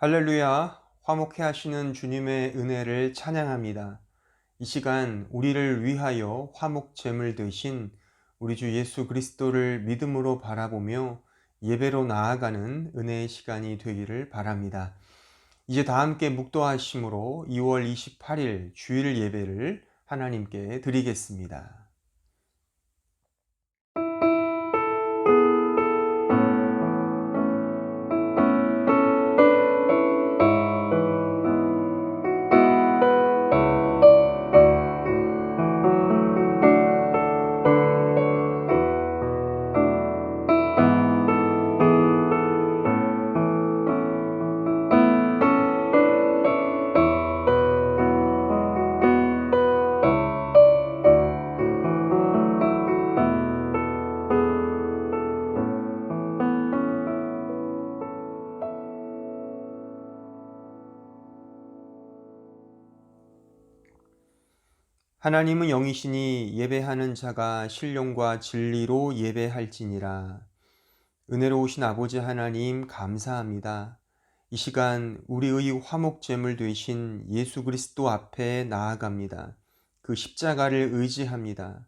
할렐루야, 화목해 하시는 주님의 은혜를 찬양합니다. 이 시간 우리를 위하여 화목제물 되신 우리 주 예수 그리스도를 믿음으로 바라보며 예배로 나아가는 은혜의 시간이 되기를 바랍니다. 이제 다 함께 묵도하심으로 2월 28일 주일 예배를 하나님께 드리겠습니다. 하나님은 영이시니 예배하는 자가 신령과 진리로 예배할지니라. 은혜로우신 아버지 하나님 감사합니다. 이 시간 우리의 화목제물 되신 예수 그리스도 앞에 나아갑니다. 그 십자가를 의지합니다.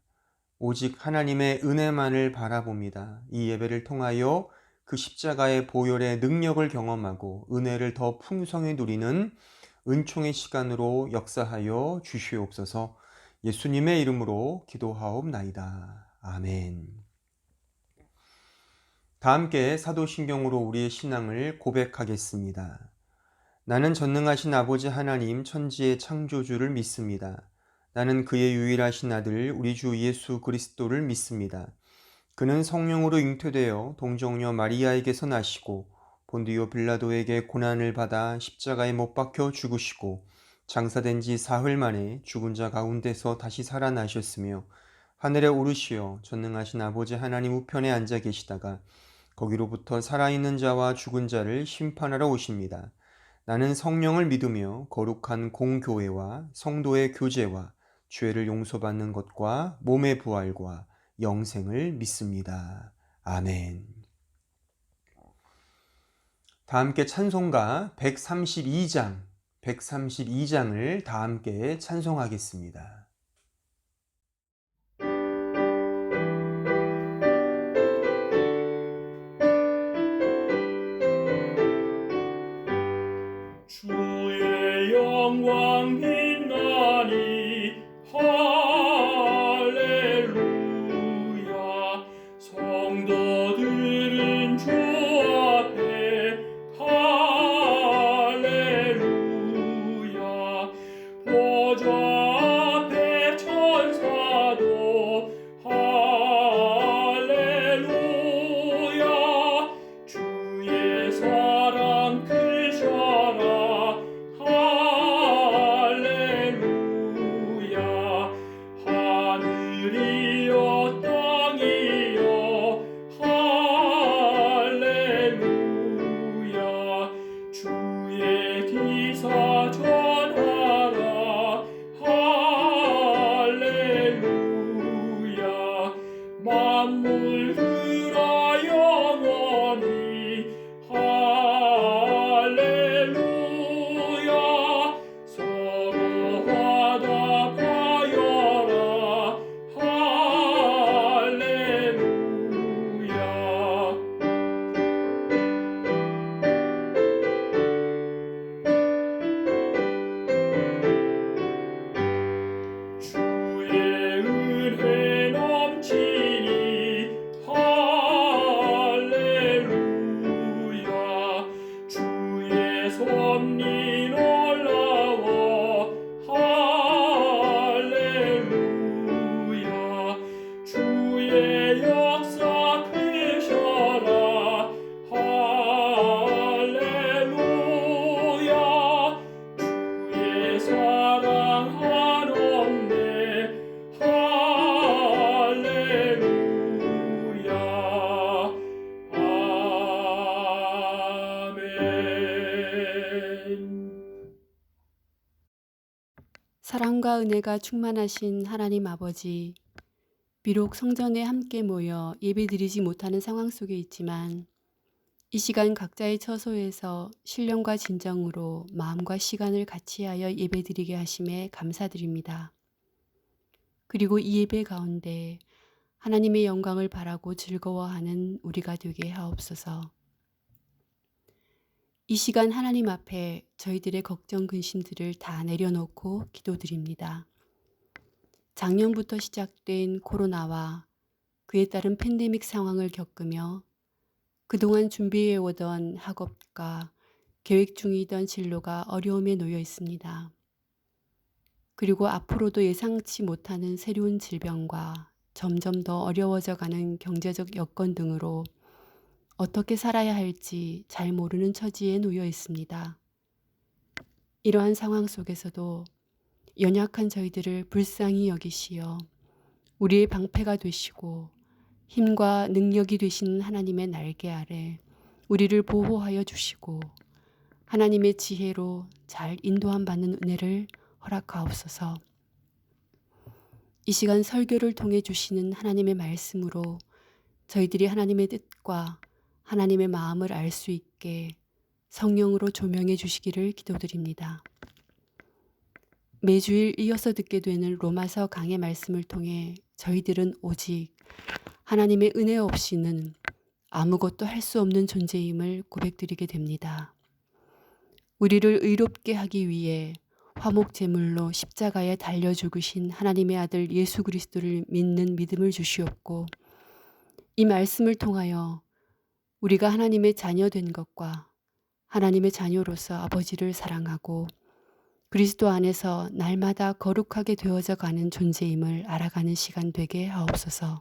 오직 하나님의 은혜만을 바라봅니다. 이 예배를 통하여 그 십자가의 보혈의 능력을 경험하고 은혜를 더 풍성히 누리는 은총의 시간으로 역사하여 주시옵소서. 예수님의 이름으로 기도하옵나이다. 아멘. 다 함께 사도신경으로 우리의 신앙을 고백하겠습니다. 나는 전능하신 아버지 하나님 천지의 창조주를 믿습니다. 나는 그의 유일하신 아들 우리 주 예수 그리스도를 믿습니다. 그는 성령으로 잉태되어 동정녀 마리아에게서 나시고 본디오 빌라도에게 고난을 받아 십자가에 못 박혀 죽으시고 장사된 지 사흘 만에 죽은 자 가운데서 다시 살아나셨으며 하늘에 오르시어 전능하신 아버지 하나님 우편에 앉아 계시다가 거기로부터 살아있는 자와 죽은 자를 심판하러 오십니다. 나는 성령을 믿으며 거룩한 공교회와 성도의 교제와 죄를 용서받는 것과 몸의 부활과 영생을 믿습니다. 아멘. 다 함께 찬송가 132장을 다 함께 찬송하겠습니다. 주의 영광 빛나니 할렐루야. 성도들은 주 앞에 할렐루야. 보좌 앞에 천사도 할렐루야. 주의 사랑 크셔라 할렐루야. 하늘이여 땅이여 할렐루야. 주의 기사 전하라 할렐루야. 만물 들어 영원히 할렐루야. 서로 화답하여라 할렐루야. 주의 은혜 넘치니 할렐루야. 주의 섭리 놀라워 할렐루야. 주의 역사 크셔라 할렐루야. 주의 사랑 한없네 할렐루야. 아멘. 사랑과 은혜가 충만하신 하나님 아버지, 비록 성전에 함께 모여 예배드리지 못하는 상황 속에 있지만 이 시간 각자의 처소에서 신령과 진정으로 마음과 시간을 같이 하여 예배드리게 하심에 감사드립니다. 그리고 이 예배 가운데 하나님의 영광을 바라고 즐거워하는 우리가 되게 하옵소서. 이 시간 하나님 앞에 저희들의 걱정 근심들을 다 내려놓고 기도드립니다. 작년부터 시작된 코로나와 그에 따른 팬데믹 상황을 겪으며 그동안 준비해오던 학업과 계획 중이던 진로가 어려움에 놓여 있습니다. 그리고 앞으로도 예상치 못하는 새로운 질병과 점점 더 어려워져가는 경제적 여건 등으로 어떻게 살아야 할지 잘 모르는 처지에 놓여 있습니다. 이러한 상황 속에서도 연약한 저희들을 불쌍히 여기시어 우리의 방패가 되시고 힘과 능력이 되시는 하나님의 날개 아래 우리를 보호하여 주시고 하나님의 지혜로 잘 인도함 받는 은혜를 허락하옵소서. 이 시간 설교를 통해 주시는 하나님의 말씀으로 저희들이 하나님의 뜻과 하나님의 마음을 알 수 있게 성령으로 조명해 주시기를 기도드립니다. 매주일 이어서 듣게 되는 로마서 강의 말씀을 통해 저희들은 오직 하나님의 은혜 없이는 아무것도 할 수 없는 존재임을 고백드리게 됩니다. 우리를 의롭게 하기 위해 화목 제물로 십자가에 달려 죽으신 하나님의 아들 예수 그리스도를 믿는 믿음을 주시옵고 이 말씀을 통하여 우리가 하나님의 자녀된 것과 하나님의 자녀로서 아버지를 사랑하고 그리스도 안에서 날마다 거룩하게 되어져 가는 존재임을 알아가는 시간 되게 하옵소서.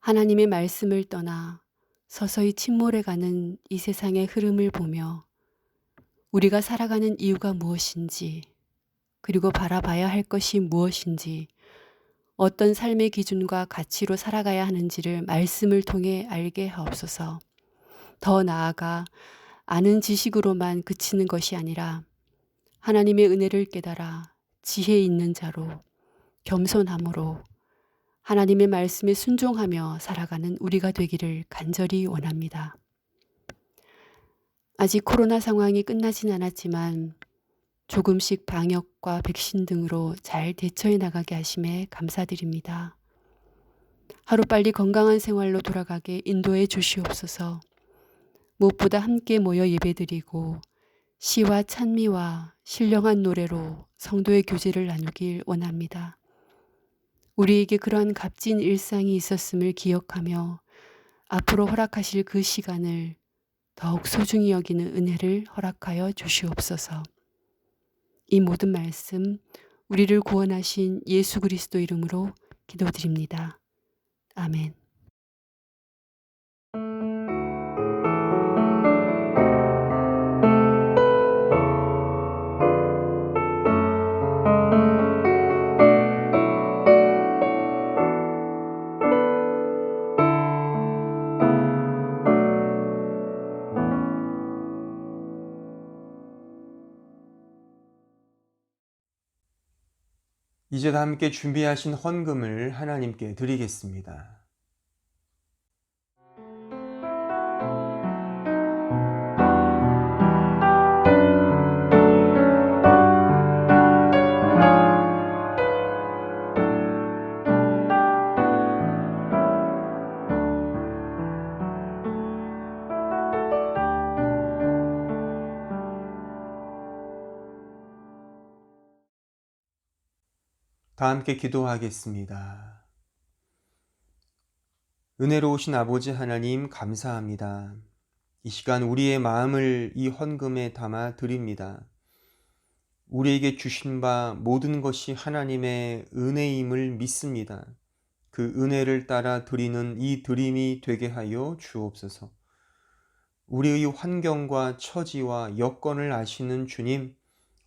하나님의 말씀을 떠나 서서히 침몰해가는 이 세상의 흐름을 보며 우리가 살아가는 이유가 무엇인지 그리고 바라봐야 할 것이 무엇인지 어떤 삶의 기준과 가치로 살아가야 하는지를 말씀을 통해 알게 하옵소서. 더 나아가 아는 지식으로만 그치는 것이 아니라 하나님의 은혜를 깨달아 지혜 있는 자로 겸손함으로 하나님의 말씀에 순종하며 살아가는 우리가 되기를 간절히 원합니다. 아직 코로나 상황이 끝나진 않았지만 조금씩 방역과 백신 등으로 잘 대처해 나가게 하심에 감사드립니다. 하루빨리 건강한 생활로 돌아가게 인도해 주시옵소서. 무엇보다 함께 모여 예배드리고 시와 찬미와 신령한 노래로 성도의 교제를 나누길 원합니다. 우리에게 그러한 값진 일상이 있었음을 기억하며 앞으로 허락하실 그 시간을 더욱 소중히 여기는 은혜를 허락하여 주시옵소서. 이 모든 말씀 우리를 구원하신 예수 그리스도 이름으로 기도드립니다. 아멘. 이제 다 함께 준비하신 헌금을 하나님께 드리겠습니다. 다 함께 기도하겠습니다. 은혜로우신 아버지 하나님 감사합니다. 이 시간 우리의 마음을 이 헌금에 담아 드립니다. 우리에게 주신 바 모든 것이 하나님의 은혜임을 믿습니다. 그 은혜를 따라 드리는 이 드림이 되게 하여 주옵소서. 우리의 환경과 처지와 여건을 아시는 주님,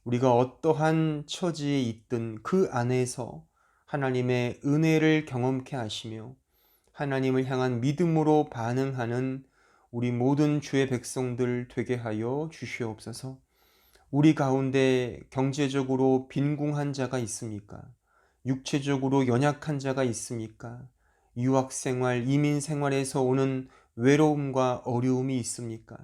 우리가 어떠한 처지에 있든 그 안에서 하나님의 은혜를 경험케 하시며 하나님을 향한 믿음으로 반응하는 우리 모든 주의 백성들 되게 하여 주시옵소서. 우리 가운데 경제적으로 빈궁한 자가 있습니까? 육체적으로 연약한 자가 있습니까? 유학생활, 이민생활에서 오는 외로움과 어려움이 있습니까?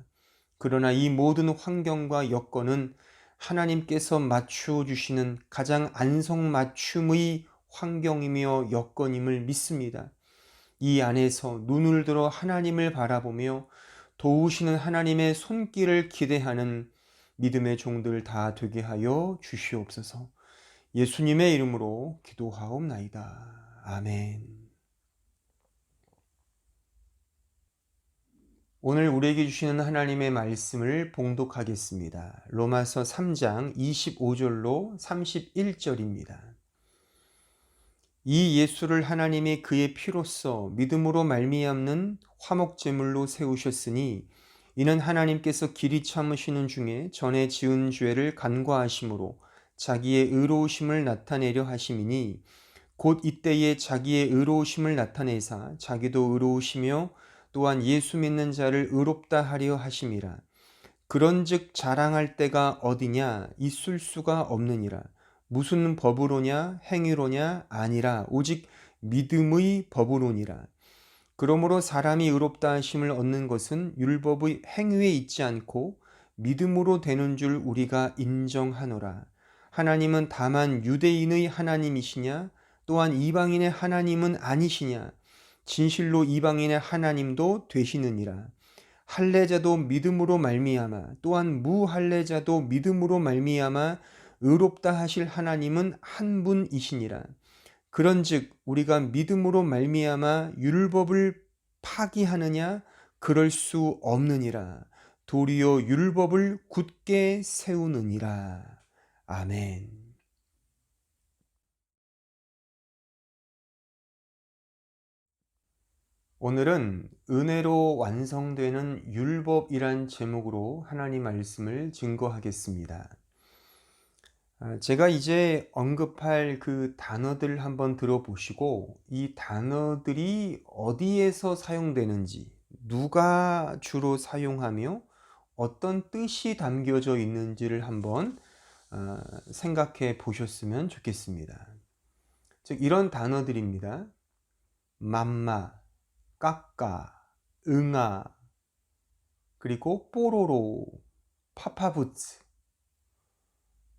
그러나 이 모든 환경과 여건은 하나님께서 맞추어 주시는 가장 안성맞춤의 환경이며 여건임을 믿습니다. 이 안에서 눈을 들어 하나님을 바라보며 도우시는 하나님의 손길을 기대하는 믿음의 종들 다 되게 하여 주시옵소서. 예수님의 이름으로 기도하옵나이다. 아멘. 오늘 우리에게 주시는 하나님의 말씀을 봉독하겠습니다. 로마서 3장 25절로 31절입니다. 이 예수를 하나님이 그의 피로써 믿음으로 말미암는 화목제물로 세우셨으니 이는 하나님께서 길이 참으시는 중에 전에 지은 죄를 간과하심으로 자기의 의로우심을 나타내려 하심이니 곧 이때에 자기의 의로우심을 나타내사 자기도 의로우시며 또한 예수 믿는 자를 의롭다 하려 하심이라. 그런즉 자랑할 때가 어디냐 있을 수가 없느니라. 무슨 법으로냐 행위로냐 아니라 오직 믿음의 법으로니라. 그러므로 사람이 의롭다 하심을 얻는 것은 율법의 행위에 있지 않고 믿음으로 되는 줄 우리가 인정하노라. 하나님은 다만 유대인의 하나님이시냐 또한 이방인의 하나님은 아니시냐. 진실로 이방인의 하나님도 되시느니라. 할례자도 믿음으로 말미암아 또한 무할례자도 믿음으로 말미암아 의롭다 하실 하나님은 한 분이시니라. 그런즉 우리가 믿음으로 말미암아 율법을 파기하느냐 그럴 수 없느니라. 도리어 율법을 굳게 세우느니라. 아멘. 오늘은 은혜로 완성되는 율법이란 제목으로 하나님 말씀을 증거하겠습니다. 제가 이제 언급할 그 단어들 한번 들어보시고 이 단어들이 어디에서 사용되는지, 누가 주로 사용하며 어떤 뜻이 담겨져 있는지를 한번 생각해 보셨으면 좋겠습니다. 즉 이런 단어들입니다. 맘마, 까까, 응아, 그리고 뽀로로, 파파부츠,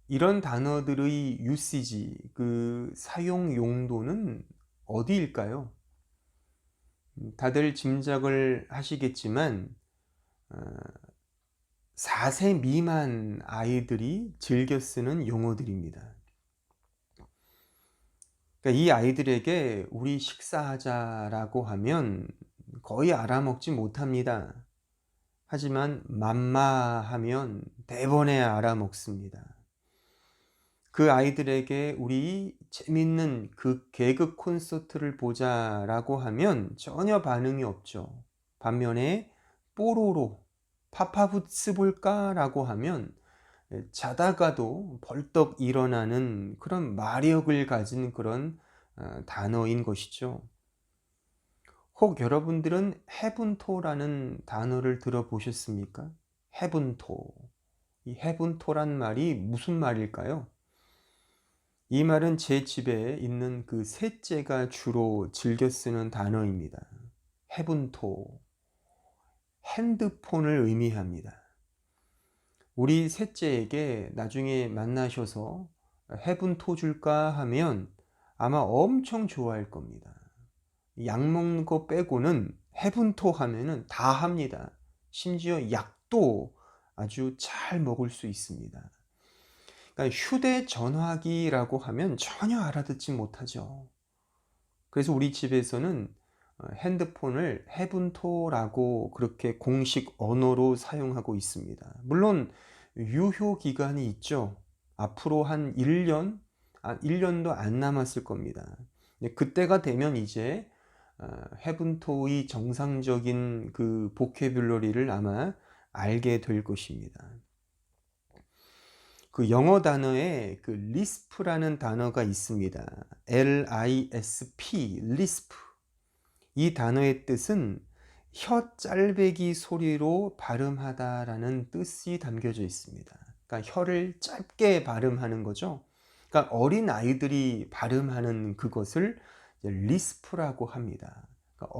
이런 단어들의 유시지, 그 사용 용도는 어디일까요? 다들 짐작을 하시겠지만 4세 미만 아이들이 즐겨 쓰는 용어들입니다. 그러니까 이 아이들에게 우리 식사하자라고 하면 거의 알아먹지 못합니다. 하지만 맘마 하면 대번에 알아먹습니다. 그 아이들에게 우리 재밌는 그 개그 콘서트를 보자라고 하면 전혀 반응이 없죠. 반면에 뽀로로, 파파부츠 볼까라고 하면 자다가도 벌떡 일어나는 그런 마력을 가진 그런 단어인 것이죠. 혹 여러분들은 해분토라는 단어를 들어보셨습니까? 해분토. 이 해분토란 말이 무슨 말일까요? 이 말은 제 집에 있는 그 셋째가 주로 즐겨 쓰는 단어입니다. 해분토, 핸드폰을 의미합니다. 우리 셋째에게 나중에 만나셔서 해분토 줄까 하면 아마 엄청 좋아할 겁니다. 약 먹는 거 빼고는 해분토 하면은 다 합니다. 심지어 약도 아주 잘 먹을 수 있습니다. 그러니까 휴대전화기라고 하면 전혀 알아듣지 못하죠. 그래서 우리 집에서는 핸드폰을 해분토라고 그렇게 공식 언어로 사용하고 있습니다. 물론 유효 기간이 있죠. 앞으로 한 1년도 안 남았을 겁니다. 그때가 되면 이제 해분토의 정상적인 그 보캐뷸러리를 아마 알게 될 것입니다. 그 영어 단어에 그 lisp라는 단어가 있습니다. L-I-S-P, lisp. 이 단어의 뜻은 혀 짤배기 소리로 발음하다라는 뜻이 담겨져 있습니다. 그러니까 혀를 짧게 발음하는 거죠. 그러니까 어린 아이들이 발음하는 그것을 리스프라고 합니다. 그러니까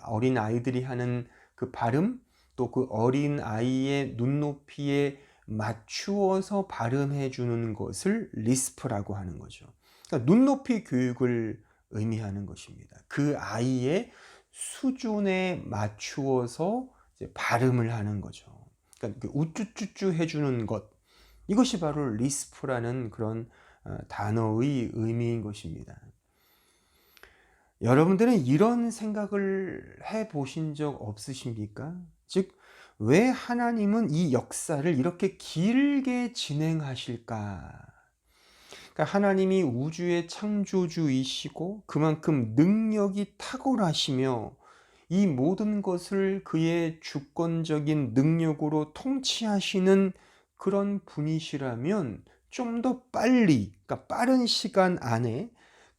어린 아이들이 하는 그 발음, 또 그 어린 아이의 눈높이에 맞추어서 발음해 주는 것을 리스프라고 하는 거죠. 그러니까 눈높이 교육을 의미하는 것입니다. 그 아이의 수준에 맞추어서 이제 발음을 하는 거죠. 그러니까 우쭈쭈쭈 해주는 것, 이것이 바로 리스프라는 그런 단어의 의미인 것입니다. 여러분들은 이런 생각을 해 보신 적 없으십니까? 즉, 왜 하나님은 이 역사를 이렇게 길게 진행하실까? 그러니까 하나님이 우주의 창조주이시고 그만큼 능력이 탁월하시며 이 모든 것을 그의 주권적인 능력으로 통치하시는 그런 분이시라면 좀 더 빨리, 그러니까 빠른 시간 안에,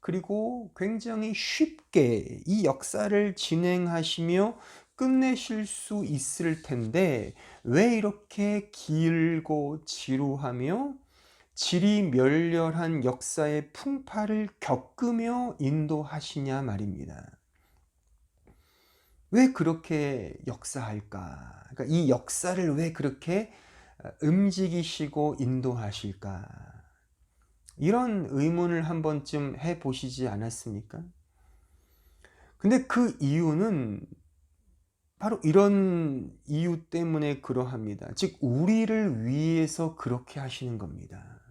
그리고 굉장히 쉽게 이 역사를 진행하시며 끝내실 수 있을 텐데, 왜 이렇게 길고 지루하며 지리멸렬한 역사의 풍파를 겪으며 인도하시냐 말입니다. 왜 그렇게 역사할까? 그러니까 이 역사를 왜 그렇게 움직이시고 인도하실까? 이런 의문을 한 번쯤 해보시지 않았습니까? 근데 그 이유는 바로 이런 이유 때문에 그러합니다. 즉, 우리를 위해서 그렇게 하시는 겁니다.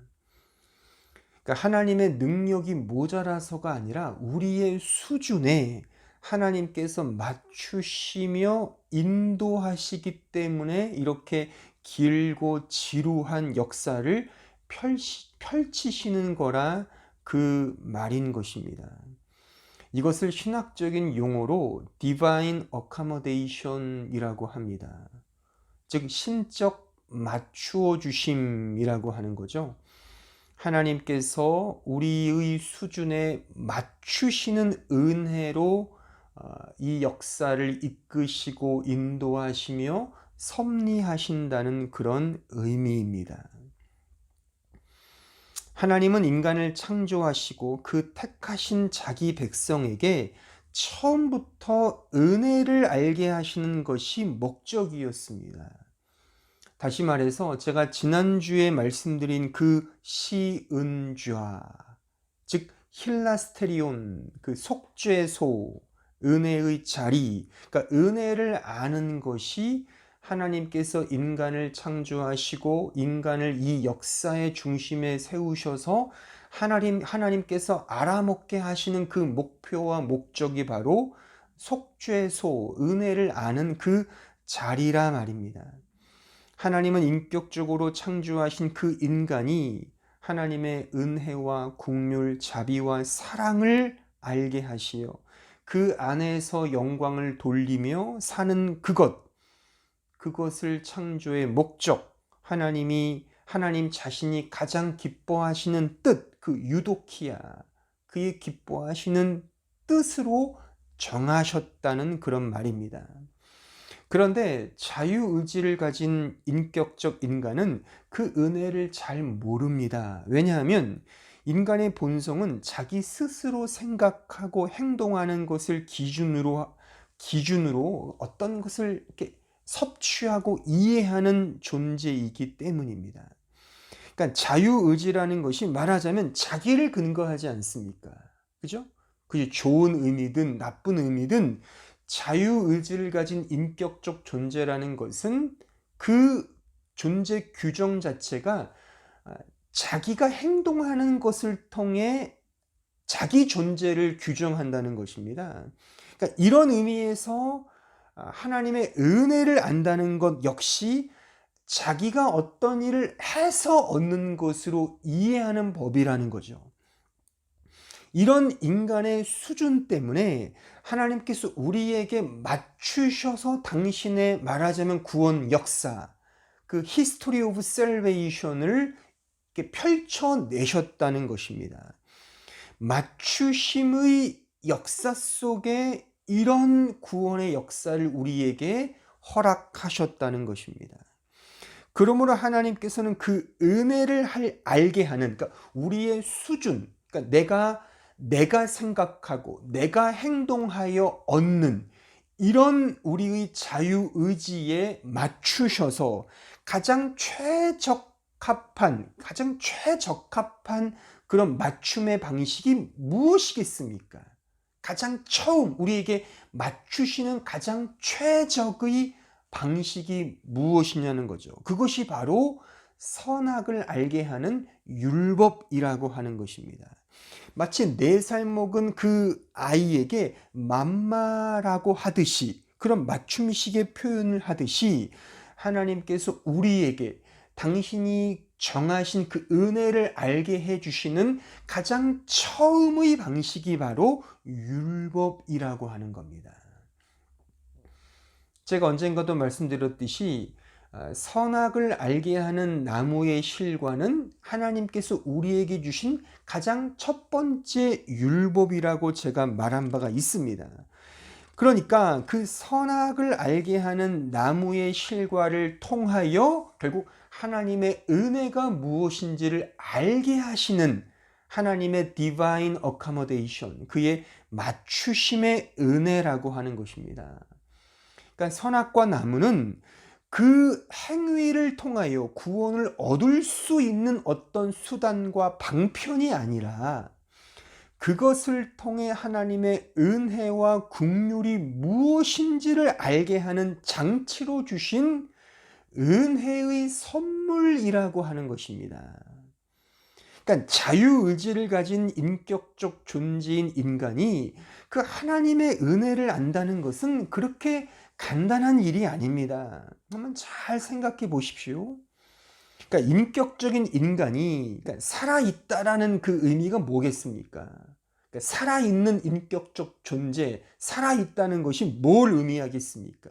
그러니까 하나님의 능력이 모자라서가 아니라 우리의 수준에 하나님께서 맞추시며 인도하시기 때문에 이렇게 길고 지루한 역사를 펼치시는 거라 그 말인 것입니다. 이것을 신학적인 용어로 Divine Accommodation이라고 합니다. 즉, 신적 맞추어 주심이라고 하는 거죠. 하나님께서 우리의 수준에 맞추시는 은혜로 이 역사를 이끄시고 인도하시며 섭리하신다는 그런 의미입니다. 하나님은 인간을 창조하시고 그 택하신 자기 백성에게 처음부터 은혜를 알게 하시는 것이 목적이었습니다. 다시 말해서 제가 지난주에 말씀드린 그 시은좌, 즉 힐라스테리온, 그 속죄소, 은혜의 자리, 그러니까 은혜를 아는 것이 하나님께서 인간을 창조하시고 인간을 이 역사의 중심에 세우셔서 하나님께서 알아먹게 하시는 그 목표와 목적이 바로 속죄소, 은혜를 아는 그 자리라 말입니다. 하나님은 인격적으로 창조하신 그 인간이 하나님의 은혜와 긍휼, 자비와 사랑을 알게 하시어 그 안에서 영광을 돌리며 사는 그것을 창조의 목적, 하나님 자신이 가장 기뻐하시는 뜻, 그 유도키아, 그의 기뻐하시는 뜻으로 정하셨다는 그런 말입니다. 그런데 자유의지를 가진 인격적 인간은 그 은혜를 잘 모릅니다. 왜냐하면 인간의 본성은 자기 스스로 생각하고 행동하는 것을 기준으로 어떤 것을 이렇게 섭취하고 이해하는 존재이기 때문입니다. 그러니까 자유의지라는 것이 말하자면 자기를 근거하지 않습니까? 그죠? 그게 좋은 의미든 나쁜 의미든 자유의지를 가진 인격적 존재라는 것은 그 존재 규정 자체가 자기가 행동하는 것을 통해 자기 존재를 규정한다는 것입니다. 그러니까 이런 의미에서 하나님의 은혜를 안다는 것 역시 자기가 어떤 일을 해서 얻는 것으로 이해하는 법이라는 거죠. 이런 인간의 수준 때문에 하나님께서 우리에게 맞추셔서 당신의 말하자면 구원 역사, 그 History of Salvation을 이렇게 펼쳐내셨다는 것입니다. 맞추심의 역사 속에 이런 구원의 역사를 우리에게 허락하셨다는 것입니다. 그러므로 하나님께서는 그 은혜를 알게 하는, 그러니까 우리의 수준, 그러니까 내가 생각하고 내가 행동하여 얻는 이런 우리의 자유의지에 맞추셔서 가장 최적합한 그런 맞춤의 방식이 무엇이겠습니까? 가장 처음 우리에게 맞추시는 가장 최적의 방식이 무엇이냐는 거죠. 그것이 바로 선악을 알게 하는 율법이라고 하는 것입니다. 마치 4살 먹은 그 아이에게 맘마라고 하듯이, 그런 맞춤식의 표현을 하듯이 하나님께서 우리에게 당신이 정하신 그 은혜를 알게 해주시는 가장 처음의 방식이 바로 율법이라고 하는 겁니다. 제가 언젠가도 말씀드렸듯이 선악을 알게 하는 나무의 실과는 하나님께서 우리에게 주신 가장 첫 번째 율법이라고 제가 말한 바가 있습니다. 그러니까 그 선악을 알게 하는 나무의 실과를 통하여 결국 하나님의 은혜가 무엇인지를 알게 하시는 하나님의 divine accommodation, 그의 맞추심의 은혜라고 하는 것입니다. 그러니까 선악과 나무는 그 행위를 통하여 구원을 얻을 수 있는 어떤 수단과 방편이 아니라 그것을 통해 하나님의 은혜와 긍휼이 무엇인지를 알게 하는 장치로 주신 은혜의 선물이라고 하는 것입니다. 그러니까 자유의지를 가진 인격적 존재인 인간이 그 하나님의 은혜를 안다는 것은 그렇게 간단한 일이 아닙니다. 한번 잘 생각해 보십시오. 그러니까 인격적인 인간이 살아있다라는 그 의미가 뭐겠습니까? 그러니까 살아있는 인격적 존재, 살아있다는 것이 뭘 의미하겠습니까?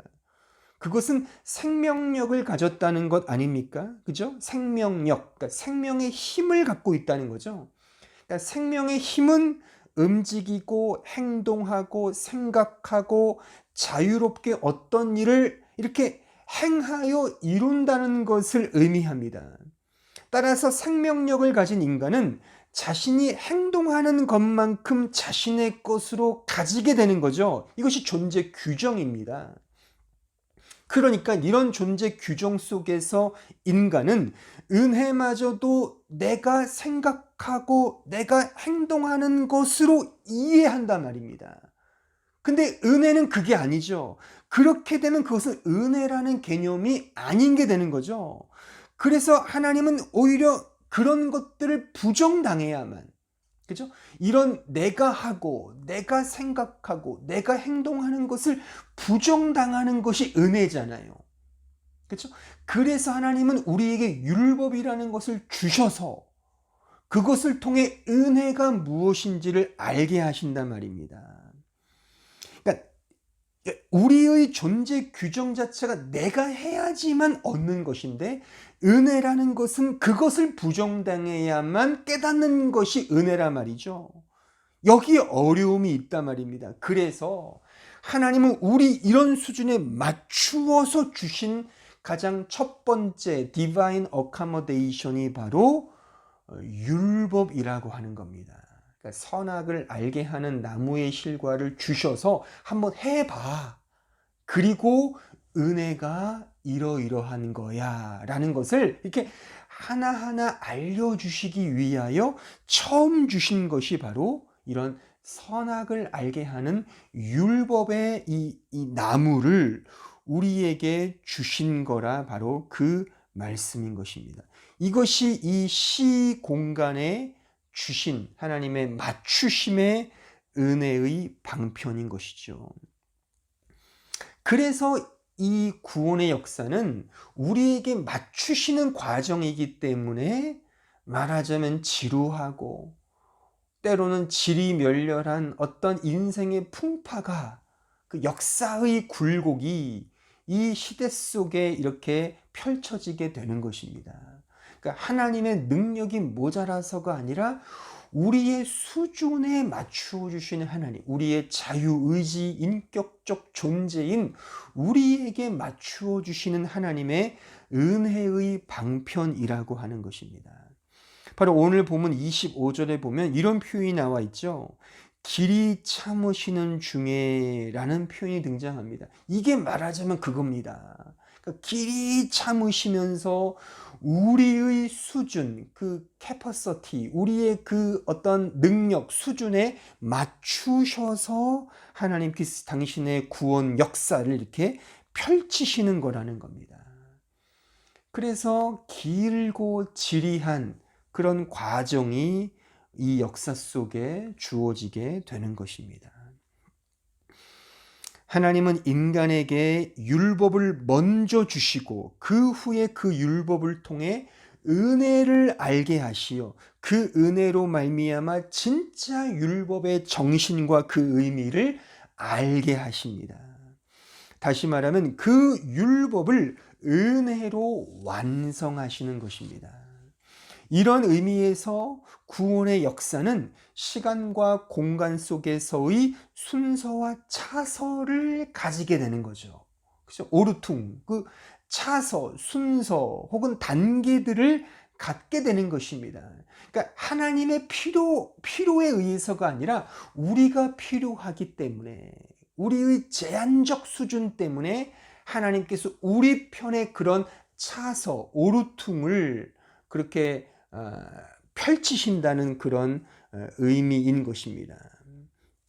그것은 생명력을 가졌다는 것 아닙니까? 그죠? 생명력, 그러니까 생명의 힘을 갖고 있다는 거죠. 그러니까 생명의 힘은 움직이고 행동하고 생각하고 자유롭게 어떤 일을 이렇게 행하여 이룬다는 것을 의미합니다. 따라서 생명력을 가진 인간은 자신이 행동하는 것만큼 자신의 것으로 가지게 되는 거죠. 이것이 존재 규정입니다. 그러니까 이런 존재 규정 속에서 인간은 은혜마저도 내가 생각하고 내가 행동하는 것으로 이해한단 말입니다. 근데 은혜는 그게 아니죠. 그렇게 되면 그것은 은혜라는 개념이 아닌 게 되는 거죠. 그래서 하나님은 오히려 그런 것들을 부정당해야만, 그죠? 이런 내가 하고 내가 생각하고 내가 행동하는 것을 부정당하는 것이 은혜잖아요. 그렇죠? 그래서 하나님은 우리에게 율법이라는 것을 주셔서 그것을 통해 은혜가 무엇인지를 알게 하신단 말입니다. 그러니까 우리의 존재 규정 자체가 내가 해야지만 얻는 것인데, 은혜라는 것은 그것을 부정당해야만 깨닫는 것이 은혜란 말이죠. 여기에 어려움이 있단 말입니다. 그래서 하나님은 우리 이런 수준에 맞추어서 주신 가장 첫 번째 디바인 어카모데이션이 바로 율법이라고 하는 겁니다. 그러니까 선악을 알게 하는 나무의 실과를 주셔서 한번 해봐. 그리고 은혜가 이러이러한 거야 라는 것을 이렇게 하나하나 알려주시기 위하여 처음 주신 것이 바로 이런 선악을 알게 하는 율법의 이 나무를 우리에게 주신 거라 바로 그 말씀인 것입니다. 이것이 이 시 공간에 주신 하나님의 맞추심의 은혜의 방편인 것이죠. 그래서 이 구원의 역사는 우리에게 맞추시는 과정이기 때문에 말하자면 지루하고 때로는 지리멸렬한 어떤 인생의 풍파가, 그 역사의 굴곡이 이 시대 속에 이렇게 펼쳐지게 되는 것입니다. 그러니까 하나님의 능력이 모자라서가 아니라 우리의 수준에 맞추어 주시는 하나님, 우리의 자유의지 인격적 존재인 우리에게 맞추어 주시는 하나님의 은혜의 방편이라고 하는 것입니다. 바로 오늘 본문 25절에 보면 이런 표현이 나와 있죠. 길이 참으시는 중에라는 표현이 등장합니다. 이게 말하자면 그겁니다. 그러니까 길이 참으시면서 우리의 수준, 그 캐퍼시티, 우리의 그 어떤 능력 수준에 맞추셔서 하나님께서 당신의 구원 역사를 이렇게 펼치시는 거라는 겁니다. 그래서 길고 지리한 그런 과정이 이 역사 속에 주어지게 되는 것입니다. 하나님은 인간에게 율법을 먼저 주시고 그 후에 그 율법을 통해 은혜를 알게 하시어 그 은혜로 말미암아 진짜 율법의 정신과 그 의미를 알게 하십니다. 다시 말하면 그 율법을 은혜로 완성하시는 것입니다. 이런 의미에서 구원의 역사는 시간과 공간 속에서의 순서와 차서를 가지게 되는 거죠. 그렇죠? 오르퉁, 그 차서, 순서 혹은 단계들을 갖게 되는 것입니다. 그러니까 하나님의 필요에 의해서가 아니라 우리가 필요하기 때문에, 우리의 제한적 수준 때문에 하나님께서 우리 편의 그런 차서, 오르퉁을 그렇게 펼치신다는 그런 의미인 것입니다.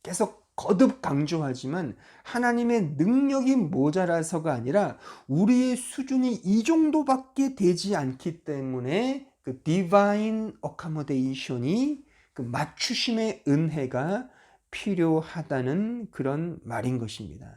계속 거듭 강조하지만 하나님의 능력이 모자라서가 아니라 우리의 수준이 이 정도밖에 되지 않기 때문에 그 divine accommodation이 그 맞추심의 은혜가 필요하다는 그런 말인 것입니다.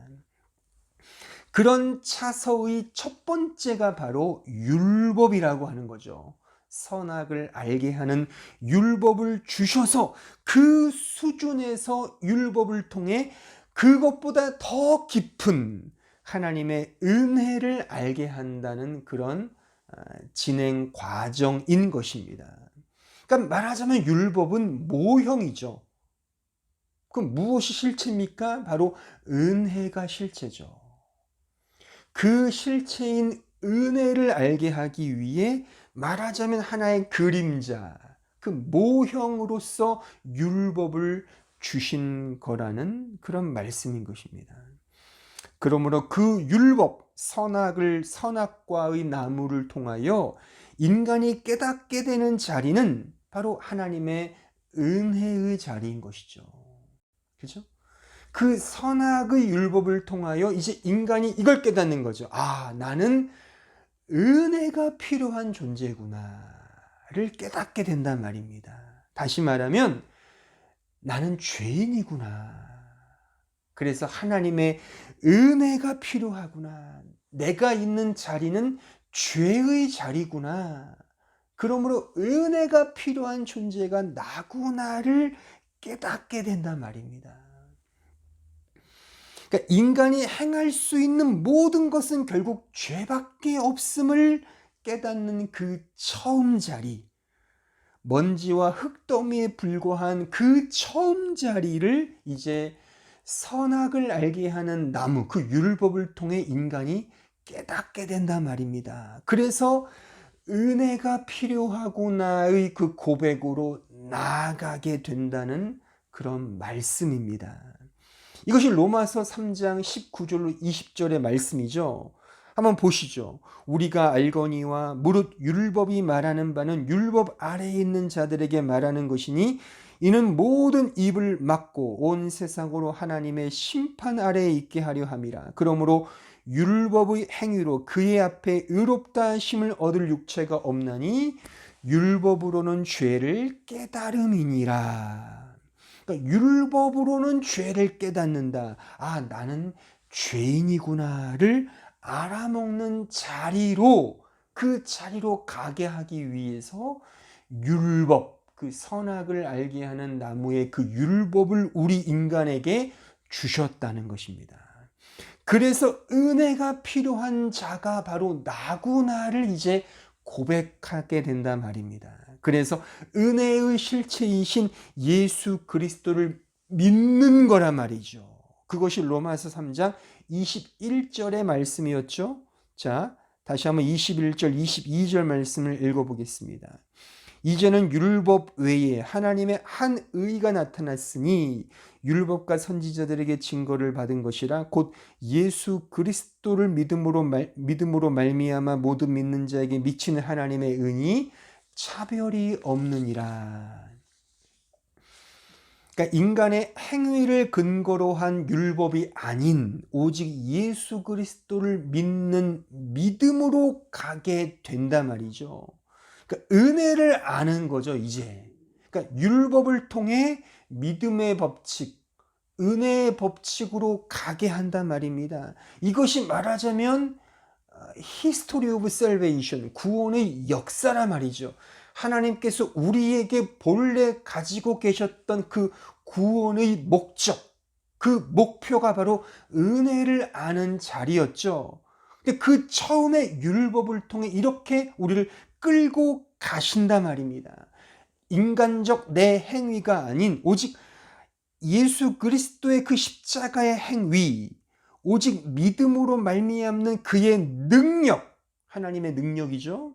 그런 차서의 첫 번째가 바로 율법이라고 하는 거죠. 선악을 알게 하는 율법을 주셔서 그 수준에서 율법을 통해 그것보다 더 깊은 하나님의 은혜를 알게 한다는 그런 진행 과정인 것입니다. 그러니까 말하자면 율법은 모형이죠. 그럼 무엇이 실체입니까? 바로 은혜가 실체죠. 그 실체인 은혜를 알게 하기 위해 말하자면 하나의 그림자, 그 모형으로서 율법을 주신 거라는 그런 말씀인 것입니다. 그러므로 그 율법, 선악과의 나무를 통하여 인간이 깨닫게 되는 자리는 바로 하나님의 은혜의 자리인 것이죠. 그렇죠? 그 선악의 율법을 통하여 이제 인간이 이걸 깨닫는 거죠. 아, 나는 은혜가 필요한 존재구나를 깨닫게 된단 말입니다. 다시 말하면 나는 죄인이구나. 그래서 하나님의 은혜가 필요하구나. 내가 있는 자리는 죄의 자리구나. 그러므로 은혜가 필요한 존재가 나구나를 깨닫게 된단 말입니다. 그러니까 인간이 행할 수 있는 모든 것은 결국 죄밖에 없음을 깨닫는 그 처음 자리, 먼지와 흙더미에 불과한 그 처음 자리를 이제 선악을 알게 하는 나무, 그 율법을 통해 인간이 깨닫게 된단 말입니다. 그래서 은혜가 필요하구나의 그 고백으로 나아가게 된다는 그런 말씀입니다. 이것이 로마서 3장 19절로 20절의 말씀이죠. 한번 보시죠. 우리가 알거니와 무릇 율법이 말하는 바는 율법 아래에 있는 자들에게 말하는 것이니 이는 모든 입을 막고 온 세상으로 하나님의 심판 아래에 있게 하려 함이라. 그러므로 율법의 행위로 그의 앞에 의롭다 하심을 얻을 육체가 없나니 율법으로는 죄를 깨달음이니라. 그러니까 율법으로는 죄를 깨닫는다. 아, 나는 죄인이구나를 알아먹는 자리로, 그 자리로 가게 하기 위해서 율법, 그 선악을 알게 하는 나무의 그 율법을 우리 인간에게 주셨다는 것입니다. 그래서 은혜가 필요한 자가 바로 나구나를 이제 고백하게 된단 말입니다. 그래서 은혜의 실체이신 예수 그리스도를 믿는 거란 말이죠. 그것이 로마서 3장 21절의 말씀이었죠. 자, 다시 한번 21절, 22절 말씀을 읽어보겠습니다. 이제는 율법 외에 하나님의 한 의가 나타났으니 율법과 선지자들에게 증거를 받은 것이라 곧 예수 그리스도를 믿음으로 말미암아 모든 믿는 자에게 미치는 하나님의 은이 차별이 없느니라. 그러니까 인간의 행위를 근거로 한 율법이 아닌 오직 예수 그리스도를 믿는 믿음으로 가게 된단 말이죠. 그러니까 은혜를 아는 거죠, 이제. 그러니까 율법을 통해 믿음의 법칙, 은혜의 법칙으로 가게 한단 말입니다. 이것이 말하자면 History of Salvation, 구원의 역사란 말이죠. 하나님께서 우리에게 본래 가지고 계셨던 그 구원의 목적, 그 목표가 바로 은혜를 아는 자리였죠. 근데 그 처음에 율법을 통해 이렇게 우리를 끌고 가신단 말입니다. 인간적 내 행위가 아닌 오직 예수 그리스도의 그 십자가의 행위, 오직 믿음으로 말미암는 그의 능력, 하나님의 능력이죠.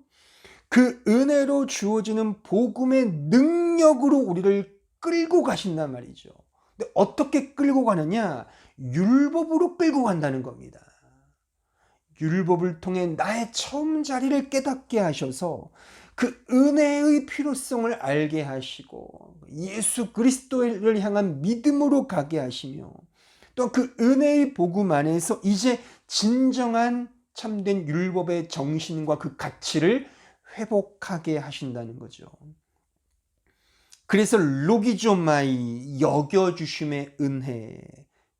그 은혜로 주어지는 복음의 능력으로 우리를 끌고 가신단 말이죠. 근데 어떻게 끌고 가느냐? 율법으로 끌고 간다는 겁니다. 율법을 통해 나의 처음 자리를 깨닫게 하셔서 그 은혜의 필요성을 알게 하시고 예수 그리스도를 향한 믿음으로 가게 하시며 또 그 은혜의 복음 안에서 이제 진정한 참된 율법의 정신과 그 가치를 회복하게 하신다는 거죠. 그래서 로기조마이, 여겨주심의 은혜,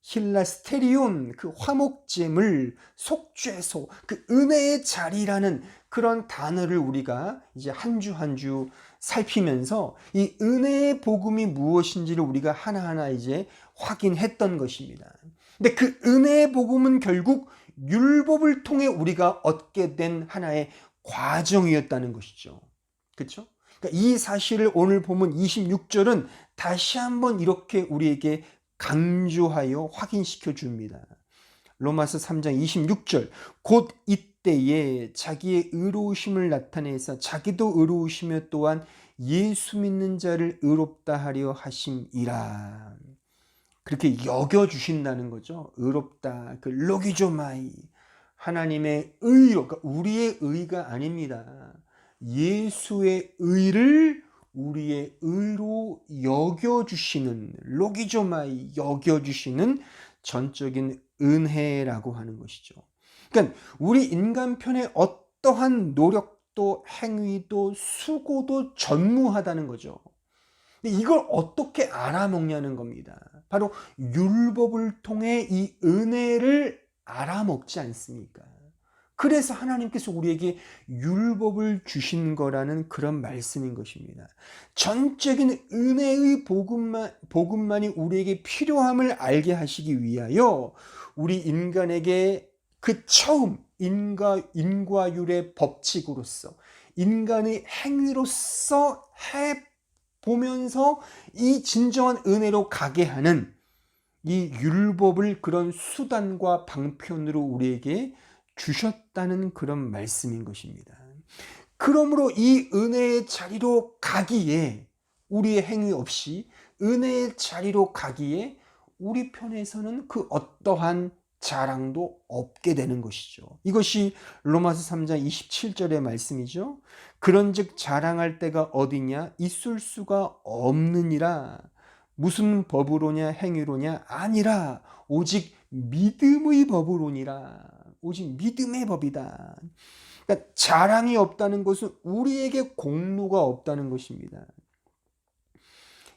힐라스테리온, 그 화목제물, 속죄소, 그 은혜의 자리라는 그런 단어를 우리가 이제 한 주 한 주 살피면서 이 은혜의 복음이 무엇인지를 우리가 하나하나 이제 확인했던 것입니다. 근데 그 은혜의 복음은 결국 율법을 통해 우리가 얻게 된 하나의 과정이었다는 것이죠. 그렇죠? 그러니까 이 사실을 오늘 보면 26절은 다시 한번 이렇게 우리에게 강조하여 확인시켜 줍니다. 로마서 3장 26절 곧 이때에 자기의 의로우심을 나타내사 자기도 의로우시며 또한 예수 믿는 자를 의롭다 하려 하심이라. 그렇게 여겨주신다는 거죠. 의롭다. 그 로기조마이. 하나님의 의로, 그러니까 우리의 의가 아닙니다. 예수의 의를 우리의 의로 여겨주시는, 로기조마이, 여겨주시는 전적인 은혜라고 하는 것이죠. 그러니까 우리 인간편의 어떠한 노력도 행위도 수고도 전무하다는 거죠. 근데 이걸 어떻게 알아먹냐는 겁니다. 바로 율법을 통해 이 은혜를 알아먹지 않습니까? 그래서 하나님께서 우리에게 율법을 주신 거라는 그런 말씀인 것입니다. 전적인 은혜의 복음만이 우리에게 필요함을 알게 하시기 위하여 우리 인간에게 그 처음 인과율의 법칙으로서 인간의 행위로서 해보면서 이 진정한 은혜로 가게 하는 이 율법을 그런 수단과 방편으로 우리에게 주셨다는 그런 말씀인 것입니다. 그러므로 이 은혜의 자리로 가기에 우리의 행위 없이 은혜의 자리로 가기에 우리 편에서는 그 어떠한 자랑도 없게 되는 것이죠. 이것이 로마서 3장 27절의 말씀이죠. 그런즉 자랑할 때가 어디냐? 있을 수가 없느니라. 무슨 법으로냐 행위로냐? 아니라 오직 믿음의 법으로니라. 오직 믿음의 법이다. 그러니까 자랑이 없다는 것은 우리에게 공로가 없다는 것입니다.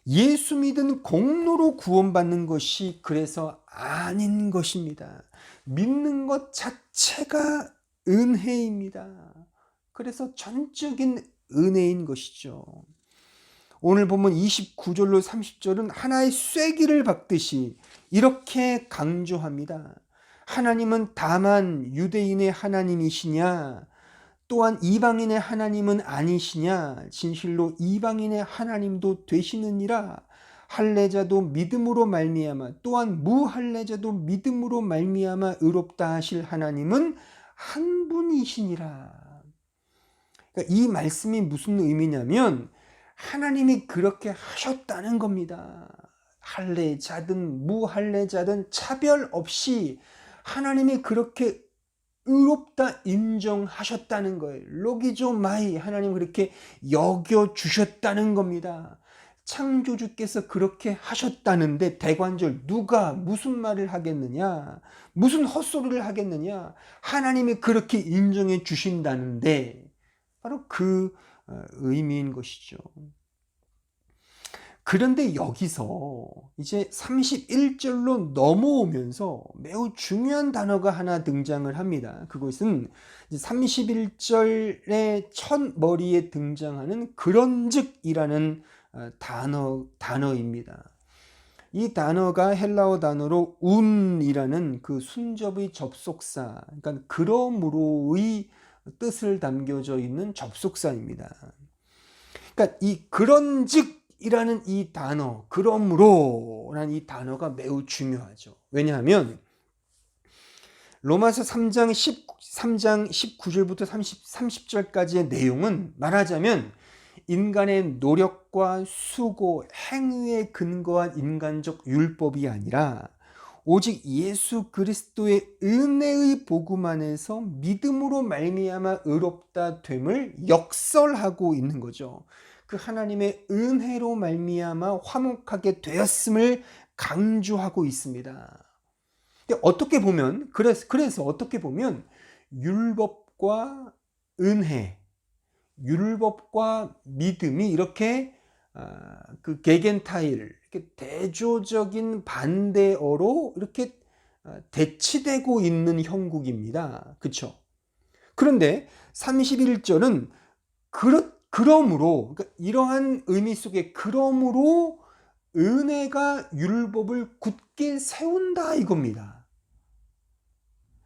예수 믿은 공로로 구원받는 것이 그래서 아닌 것입니다. 믿는 것 자체가 은혜입니다. 그래서 전적인 은혜인 것이죠. 오늘 보면 29절로 30절은 하나의 쐐기를 박듯이 이렇게 강조합니다. 하나님은 다만 유대인의 하나님이시냐? 또한 이방인의 하나님은 아니시냐? 진실로 이방인의 하나님도 되시느니라. 할례자도 믿음으로 말미암아 또한 무할례자도 믿음으로 말미암아 의롭다 하실 하나님은 한 분이시니라. 그러니까 이 말씀이 무슨 의미냐면 하나님이 그렇게 하셨다는 겁니다. 할례자든 무할례자든 차별 없이 하나님이 그렇게 의롭다 인정하셨다는 거예요. 로기조 마이, 하나님 그렇게 여겨주셨다는 겁니다. 창조주께서 그렇게 하셨다는데 대관절 누가 무슨 말을 하겠느냐, 무슨 헛소리를 하겠느냐. 하나님이 그렇게 인정해 주신다는데 바로 그 의미인 것이죠. 그런데 여기서 이제 31절로 넘어오면서 매우 중요한 단어가 하나 등장을 합니다. 그것은 31절의 첫 머리에 등장하는 그런즉이라는 단어입니다. 이 단어가 헬라어 단어로 운이라는 그 순접의 접속사, 그러니까 그러므로의 뜻을 담겨져 있는 접속사입니다. 그러니까 이 그런즉이라는 이 단어, 그러므로라는 이 단어가 매우 중요하죠. 왜냐하면 로마서 3장 19절부터 30절까지의 내용은 말하자면 인간의 노력과 수고, 행위에 근거한 인간적 율법이 아니라 오직 예수 그리스도의 은혜의 복음 안에서 믿음으로 말미암아 의롭다 됨을 역설하고 있는 거죠. 그 하나님의 은혜로 말미암아 화목하게 되었음을 강조하고 있습니다. 어떻게 보면 그래서 어떻게 보면 율법과 은혜, 율법과 믿음이 이렇게 그 게겐타일, 이렇게 대조적인 반대어로 이렇게 대치되고 있는 형국입니다. 그렇죠? 그런데 31절은 그러므로, 그러니까 이러한 의미 속에 그러므로 은혜가 율법을 굳게 세운다 이겁니다.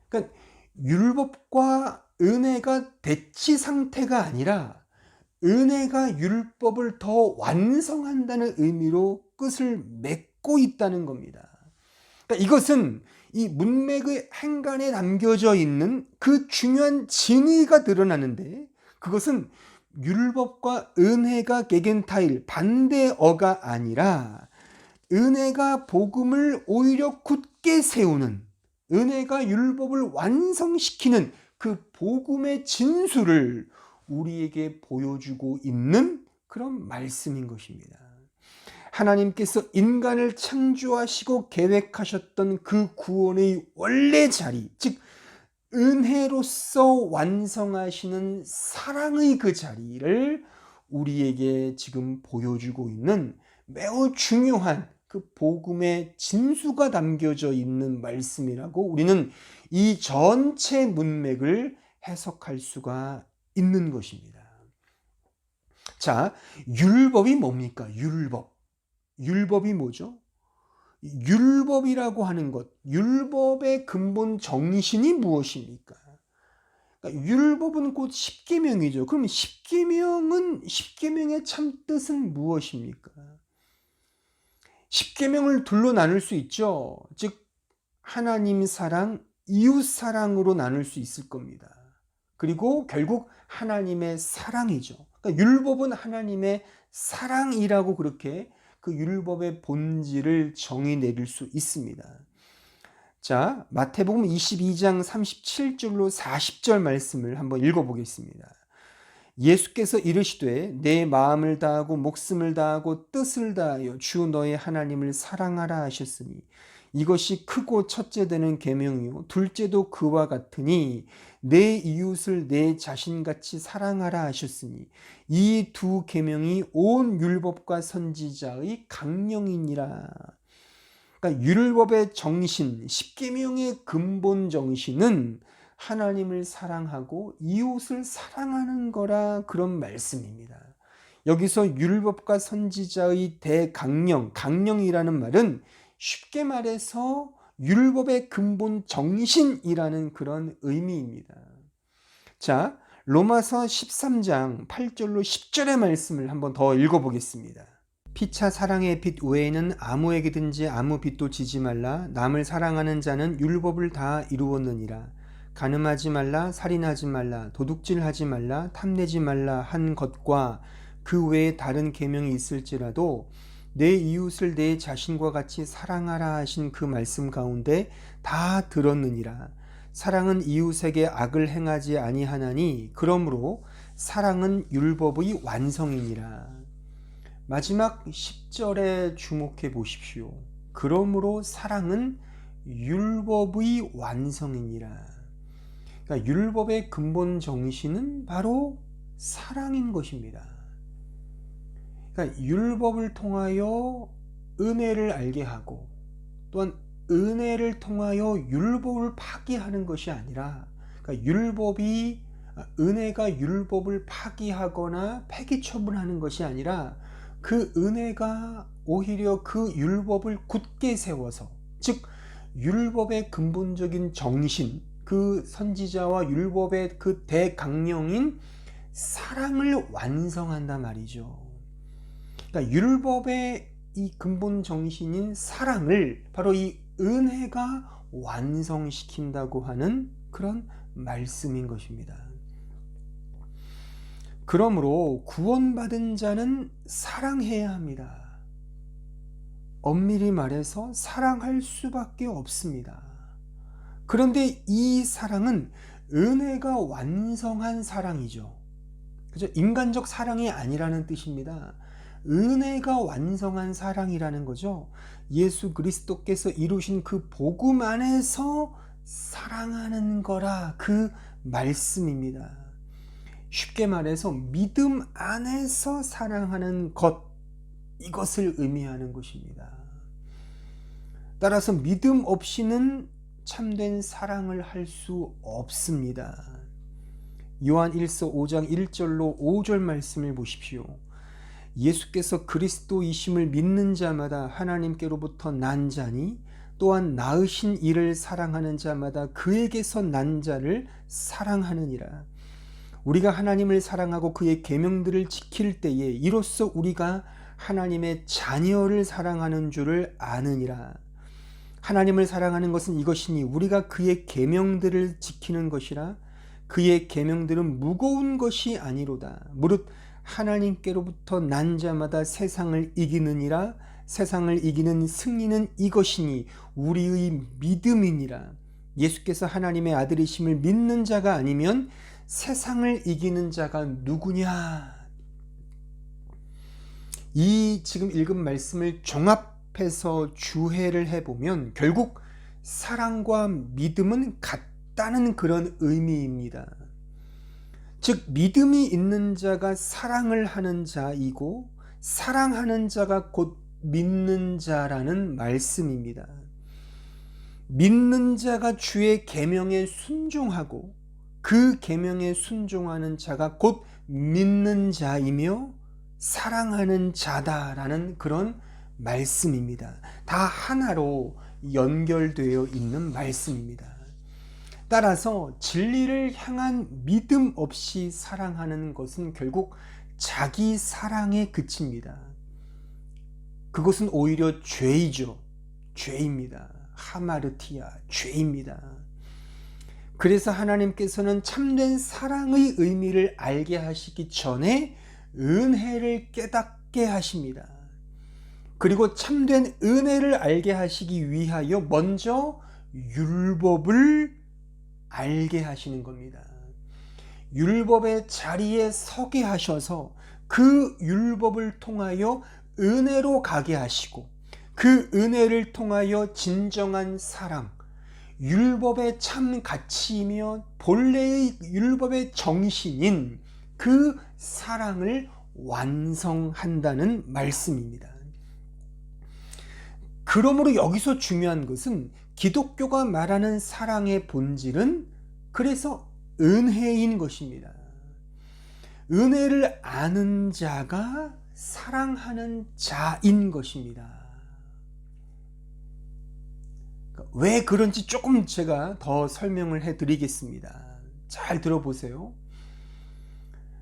그러니까 율법과 은혜가 대치 상태가 아니라 은혜가 율법을 더 완성한다는 의미로 끝을 맺고 있다는 겁니다. 그러니까 이것은 이 문맥의 행간에 담겨져 있는 그 중요한 진의가 드러나는데, 그것은 율법과 은혜가 게겐타일, 반대어가 아니라 은혜가 복음을 오히려 굳게 세우는, 은혜가 율법을 완성시키는 그 복음의 진수를 우리에게 보여주고 있는 그런 말씀인 것입니다. 하나님께서 인간을 창조하시고 계획하셨던 그 구원의 원래 자리, 즉 은혜로서 완성하시는 사랑의 그 자리를 우리에게 지금 보여주고 있는 매우 중요한 그 복음의 진수가 담겨져 있는 말씀이라고 우리는 이 전체 문맥을 해석할 수가 있는 것입니다. 자, 율법이 뭡니까? 율법이 뭐죠? 율법이라고 하는 것, 율법의 근본 정신이 무엇입니까? 그러니까 율법은 곧 십계명이죠. 그럼 십계명의 참 뜻은 무엇입니까? 십계명을 둘로 나눌 수 있죠. 즉 하나님 사랑, 이웃 사랑으로 나눌 수 있을 겁니다. 그리고 결국 하나님의 사랑이죠. 그러니까 율법은 하나님의 사랑이라고 그렇게 그 율법의 본질을 정의 내릴 수 있습니다. 자, 마태복음 22장 37절로 40절 말씀을 한번 읽어보겠습니다. 예수께서 이르시되 내 마음을 다하고 목숨을 다하고 뜻을 다하여 주 너의 하나님을 사랑하라 하셨으니 이것이 크고 첫째 되는 계명이요 둘째도 그와 같으니 내 이웃을 내 자신같이 사랑하라 하셨으니 이 두 계명이 온 율법과 선지자의 강령이니라. 그러니까 율법의 정신, 십계명의 근본 정신은 하나님을 사랑하고 이웃을 사랑하는 거라, 그런 말씀입니다. 여기서 율법과 선지자의 대강령, 강령이라는 말은 쉽게 말해서 율법의 근본 정신이라는 그런 의미입니다. 자, 로마서 13장 8절로 10절의 말씀을 한번 더 읽어보겠습니다. 피차 사랑의 빛 외에는 아무에게든지 아무 빚도 지지 말라. 남을 사랑하는 자는 율법을 다 이루었느니라. 간음하지 말라, 살인하지 말라, 도둑질하지 말라, 탐내지 말라 한 것과 그 외에 다른 계명이 있을지라도 내 이웃을 내 자신과 같이 사랑하라 하신 그 말씀 가운데 다 들었느니라. 사랑은 이웃에게 악을 행하지 아니하나니 그러므로 사랑은 율법의 완성이니라. 마지막 10절에 주목해 보십시오. 그러므로 사랑은 율법의 완성이니라. 그러니까 율법의 근본 정신은 바로 사랑인 것입니다. 그러니까 율법을 통하여 은혜를 알게 하고 또한 은혜를 통하여 율법을 파기하는 것이 아니라, 그러니까 은혜가 율법을 파기하거나 폐기 처분하는 것이 아니라 그 은혜가 오히려 그 율법을 굳게 세워서, 즉 율법의 근본적인 정신, 그 선지자와 율법의 그 대강령인 사랑을 완성한단 말이죠. 그러니까 율법의 이 근본 정신인 사랑을 바로 이 은혜가 완성시킨다고 하는 그런 말씀인 것입니다. 그러므로 구원받은 자는 사랑해야 합니다. 엄밀히 말해서 사랑할 수밖에 없습니다. 그런데 이 사랑은 은혜가 완성한 사랑이죠. 그죠? 인간적 사랑이 아니라는 뜻입니다. 은혜가 완성한 사랑이라는 거죠. 예수 그리스도께서 이루신 그 복음 안에서 사랑하는 거라, 그 말씀입니다. 쉽게 말해서 믿음 안에서 사랑하는 것, 이것을 의미하는 것입니다. 따라서 믿음 없이는 참된 사랑을 할 수 없습니다. 요한 1서 5장 1절로 5절 말씀을 보십시오. 예수께서 그리스도이심을 믿는 자마다 하나님께로부터 난 자니 또한 낳으신 이를 사랑하는 자마다 그에게서 난 자를 사랑하느니라. 우리가 하나님을 사랑하고 그의 계명들을 지킬 때에 이로써 우리가 하나님의 자녀를 사랑하는 줄을 아느니라. 하나님을 사랑하는 것은 이것이니 우리가 그의 계명들을 지키는 것이라. 그의 계명들은 무거운 것이 아니로다. 무릇 하나님께로부터 난 자마다 세상을 이기느니라. 세상을 이기는 승리는 이것이니 우리의 믿음이니라. 예수께서 하나님의 아들이심을 믿는 자가 아니면 세상을 이기는 자가 누구냐? 이 지금 읽은 말씀을 종합해서 주해를 해보면 결국 사랑과 믿음은 같다는 그런 의미입니다. 즉 믿음이 있는 자가 사랑을 하는 자이고 사랑하는 자가 곧 믿는 자라는 말씀입니다. 믿는 자가 주의 계명에 순종하고 그 계명에 순종하는 자가 곧 믿는 자이며 사랑하는 자다라는 그런 말씀입니다. 다 하나로 연결되어 있는 말씀입니다. 따라서 진리를 향한 믿음 없이 사랑하는 것은 결국 자기 사랑에 그칩니다. 그것은 오히려 죄이죠. 죄입니다. 하마르티아, 죄입니다. 그래서 하나님께서는 참된 사랑의 의미를 알게 하시기 전에 은혜를 깨닫게 하십니다. 그리고 참된 은혜를 알게 하시기 위하여 먼저 율법을 알게 하시는 겁니다. 율법의 자리에 서게 하셔서 그 율법을 통하여 은혜로 가게 하시고 그 은혜를 통하여 진정한 사랑, 율법의 참 가치이며 본래의 율법의 정신인 그 사랑을 완성한다는 말씀입니다. 그러므로 여기서 중요한 것은 기독교가 말하는 사랑의 본질은 그래서 은혜인 것입니다. 은혜를 아는 자가 사랑하는 자인 것입니다. 왜 그런지 조금 제가 더 설명을 해드리겠습니다. 잘 들어보세요.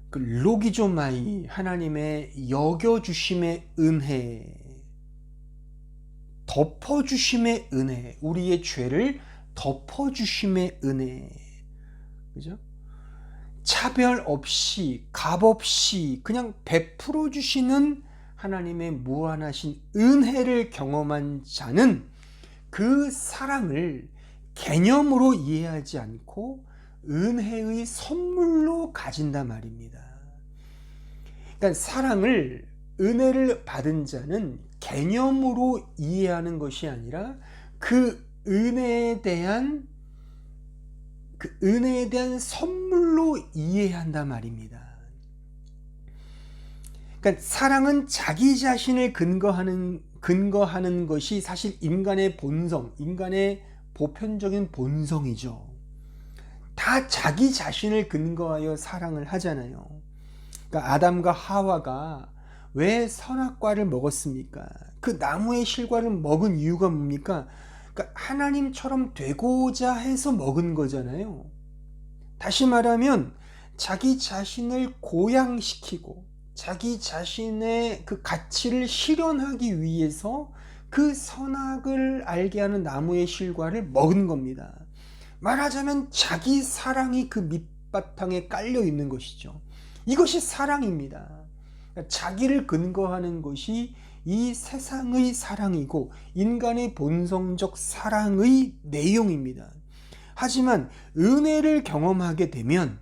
그 로기조마이, 하나님의 여겨주심의 은혜, 덮어주심의 은혜, 우리의 죄를 덮어주심의 은혜, 그죠? 차별 없이 값 없이 그냥 베풀어 주시는 하나님의 무한하신 은혜를 경험한 자는 그 사랑을 개념으로 이해하지 않고 은혜의 선물로 가진단 말입니다. 그러니까 사랑을, 은혜를 받은 자는 개념으로 이해하는 것이 아니라 그 은혜에 대한 선물로 이해한단 말입니다. 그러니까 사랑은 자기 자신을 근거하는 것이 사실 인간의 본성, 인간의 보편적인 본성이죠. 다 자기 자신을 근거하여 사랑을 하잖아요. 그러니까 아담과 하와가 왜 선악과를 먹었습니까? 그 나무의 실과를 먹은 이유가 뭡니까? 그러니까 하나님처럼 되고자 해서 먹은 거잖아요. 다시 말하면 자기 자신을 고양시키고 자기 자신의 그 가치를 실현하기 위해서 그 선악을 알게 하는 나무의 실과를 먹은 겁니다. 말하자면 자기 사랑이 그 밑바탕에 깔려 있는 것이죠. 이것이 사랑입니다. 자기를 근거하는 것이 이 세상의 사랑이고 인간의 본성적 사랑의 내용입니다. 하지만 은혜를 경험하게 되면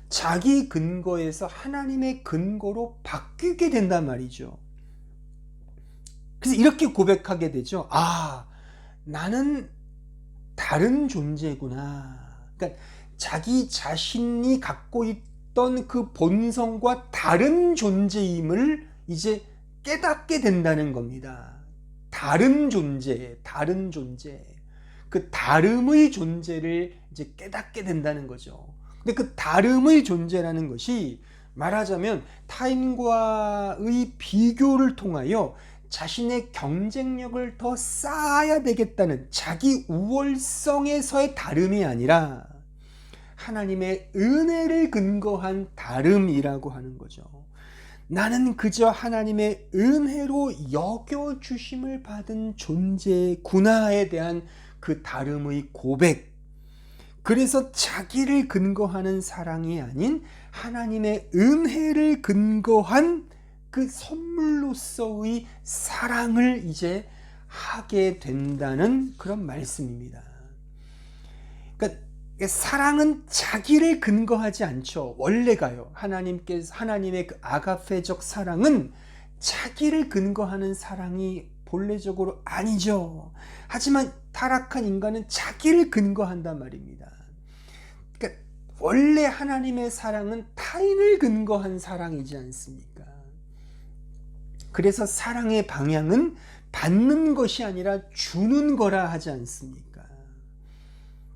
자기 근거에서 하나님의 근거로 바뀌게 된단 말이죠. 그래서 이렇게 고백하게 되죠. 아, 나는 다른 존재구나. 그러니까 자기 자신이 갖고 있던 그 본성과 다른 존재임을 이제 깨닫게 된다는 겁니다. 다른 존재. 그 다름의 존재를 이제 깨닫게 된다는 거죠. 근데 그 다름의 존재라는 것이 말하자면 타인과의 비교를 통하여 자신의 경쟁력을 더 쌓아야 되겠다는 자기 우월성에서의 다름이 아니라 하나님의 은혜를 근거한 다름이라고 하는 거죠. 나는 그저 하나님의 은혜로 여겨주심을 받은 존재구나에 대한 그 다름의 고백. 그래서 자기를 근거하는 사랑이 아닌 하나님의 은혜를 근거한 그 선물로서의 사랑을 이제 하게 된다는 그런 말씀입니다. 그러니까 사랑은 자기를 근거하지 않죠. 원래가요. 하나님의 그 아가페적 사랑은 자기를 근거하는 사랑이 본래적으로 아니죠. 하지만 타락한 인간은 자기를 근거한단 말입니다. 그러니까 원래 하나님의 사랑은 타인을 근거한 사랑이지 않습니까? 그래서 사랑의 방향은 받는 것이 아니라 주는 거라 하지 않습니까?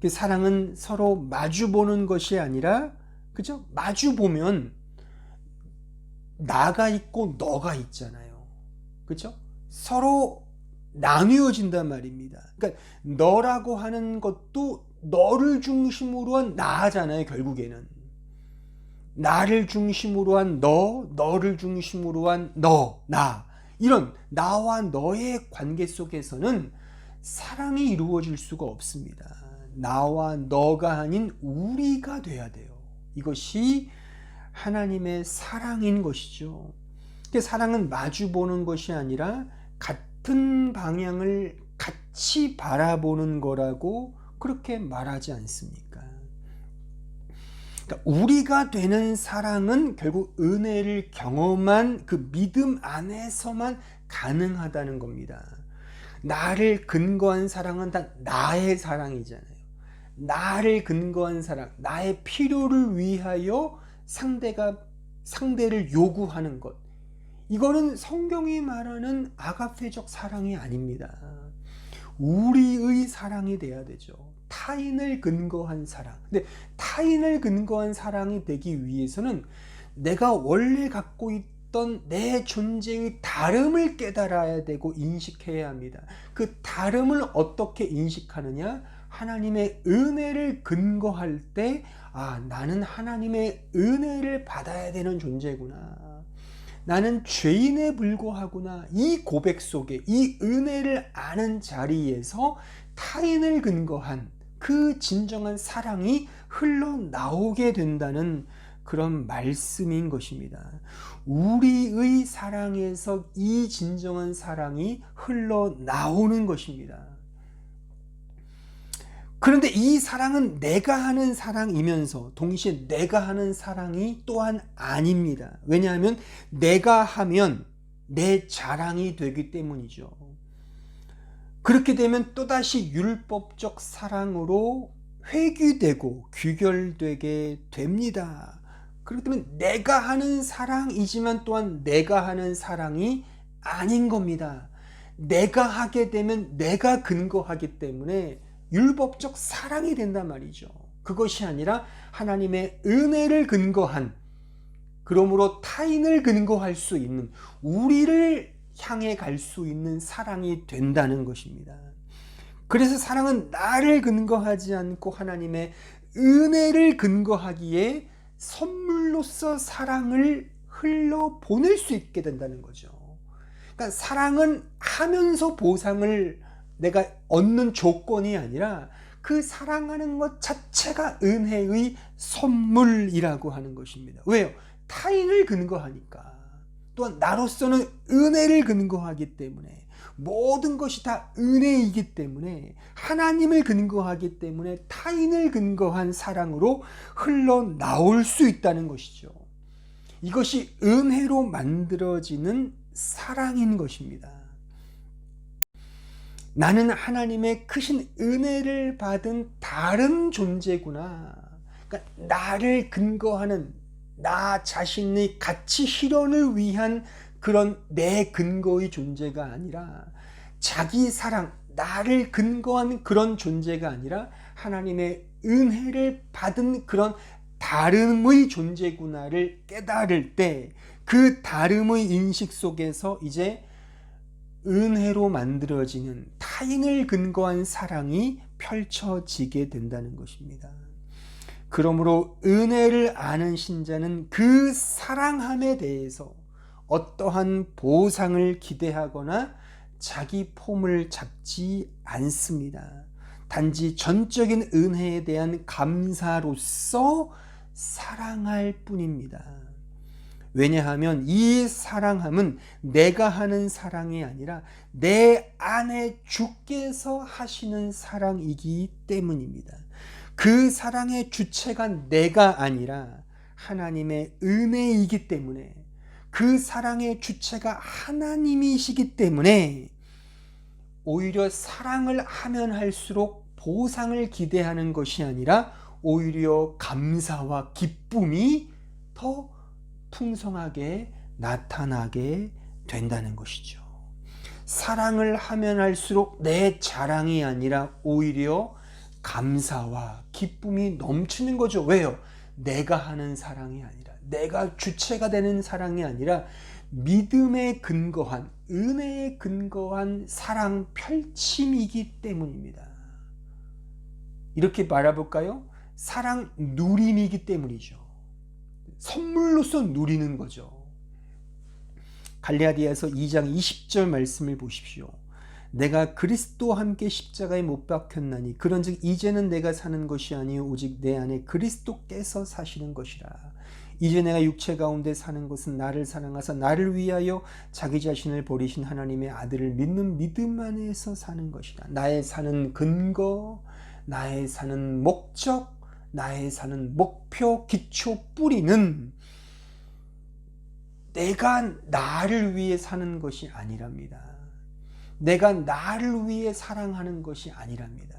사랑은 서로 마주보는 것이 아니라, 그죠? 마주보면 나가 있고 너가 있잖아요. 그죠? 서로 나누어진단 말입니다. 그러니까 너라고 하는 것도 너를 중심으로 한 나잖아요. 결국에는 나를 중심으로 한 너, 너를 중심으로 한 너, 나, 이런 나와 너의 관계 속에서는 사랑이 이루어질 수가 없습니다. 나와 너가 아닌 우리가 돼야 돼요. 이것이 하나님의 사랑인 것이죠. 사랑은 마주보는 것이 아니라 같은 방향을 같이 바라보는 거라고 그렇게 말하지 않습니까? 그러니까 우리가 되는 사랑은 결국 은혜를 경험한 그 믿음 안에서만 가능하다는 겁니다. 나를 근거한 사랑은 다 나의 사랑이잖아요. 나를 근거한 사랑, 나의 필요를 위하여 상대를 요구하는 것. 이거는 성경이 말하는 아가페적 사랑이 아닙니다. 우리의 사랑이 돼야 되죠. 타인을 근거한 사랑. 근데 타인을 근거한 사랑이 되기 위해서는 내가 원래 갖고 있던 내 존재의 다름을 깨달아야 되고 인식해야 합니다. 그 다름을 어떻게 인식하느냐? 하나님의 은혜를 근거할 때, 아, 나는 하나님의 은혜를 받아야 되는 존재구나. 나는 죄인에 불과하구나. 이 고백 속에, 이 은혜를 아는 자리에서 타인을 근거한 그 진정한 사랑이 흘러나오게 된다는 그런 말씀인 것입니다. 우리의 사랑에서 이 진정한 사랑이 흘러나오는 것입니다. 그런데 이 사랑은 내가 하는 사랑이면서 동시에 내가 하는 사랑이 또한 아닙니다. 왜냐하면 내가 하면 내 자랑이 되기 때문이죠. 그렇게 되면 또다시 율법적 사랑으로 회귀되고 귀결되게 됩니다. 그렇기 때문에 내가 하는 사랑이지만 또한 내가 하는 사랑이 아닌 겁니다. 내가 하게 되면 내가 근거하기 때문에 율법적 사랑이 된단 말이죠. 그것이 아니라 하나님의 은혜를 근거한, 그러므로 타인을 근거할 수 있는, 우리를 향해 갈 수 있는 사랑이 된다는 것입니다. 그래서 사랑은 나를 근거하지 않고 하나님의 은혜를 근거하기에 선물로서 사랑을 흘러 보낼 수 있게 된다는 거죠. 그러니까 사랑은 하면서 보상을 내가 얻는 조건이 아니라 그 사랑하는 것 자체가 은혜의 선물이라고 하는 것입니다. 왜요? 타인을 근거하니까. 또한 나로서는 은혜를 근거하기 때문에, 모든 것이 다 은혜이기 때문에, 하나님을 근거하기 때문에 타인을 근거한 사랑으로 흘러나올 수 있다는 것이죠. 이것이 은혜로 만들어지는 사랑인 것입니다. 나는 하나님의 크신 은혜를 받은 다른 존재구나. 그러니까 나를 근거하는, 나 자신의 가치 실현을 위한 그런 내 근거의 존재가 아니라, 자기 사랑, 나를 근거한 그런 존재가 아니라 하나님의 은혜를 받은 그런 다름의 존재구나를 깨달을 때, 그 다름의 인식 속에서 이제 은혜로 만들어지는 타인을 근거한 사랑이 펼쳐지게 된다는 것입니다. 그러므로 은혜를 아는 신자는 그 사랑함에 대해서 어떠한 보상을 기대하거나 자기 폼을 잡지 않습니다. 단지 전적인 은혜에 대한 감사로서 사랑할 뿐입니다. 왜냐하면 이 사랑함은 내가 하는 사랑이 아니라 내 안에 주께서 하시는 사랑이기 때문입니다. 그 사랑의 주체가 내가 아니라 하나님의 은혜이기 때문에, 그 사랑의 주체가 하나님이시기 때문에 오히려 사랑을 하면 할수록 보상을 기대하는 것이 아니라 오히려 감사와 기쁨이 더 풍성하게 나타나게 된다는 것이죠. 사랑을 하면 할수록 내 자랑이 아니라 오히려 감사와 기쁨이 넘치는 거죠. 왜요? 내가 하는 사랑이 아니라, 내가 주체가 되는 사랑이 아니라 믿음에 근거한, 은혜에 근거한 사랑 펼침이기 때문입니다. 이렇게 바라볼까요? 사랑 누림이기 때문이죠. 선물로서 누리는 거죠. 갈라디아서 2장 20절 말씀을 보십시오. 내가 그리스도와 함께 십자가에 못 박혔나니 그런즉 이제는 내가 사는 것이 아니요 오직 내 안에 그리스도께서 사시는 것이라. 이제 내가 육체 가운데 사는 것은 나를 사랑하사 나를 위하여 자기 자신을 버리신 하나님의 아들을 믿는 믿음 안에서 사는 것이라. 나의 사는 근거, 나의 사는 목적, 나의 사는 목표, 기초, 뿌리는 내가 나를 위해 사는 것이 아니랍니다. 내가 나를 위해 사랑하는 것이 아니랍니다.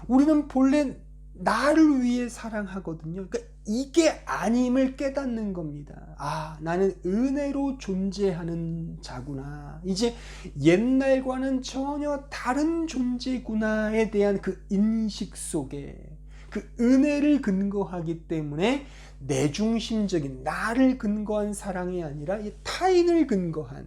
우리는 본래 나를 위해 사랑하거든요. 그러니까 이게 아님을 깨닫는 겁니다. 아, 나는 은혜로 존재하는 자구나. 이제 옛날과는 전혀 다른 존재구나에 대한 그 인식 속에 그 은혜를 근거하기 때문에 내중심적인 나를 근거한 사랑이 아니라 타인을 근거한,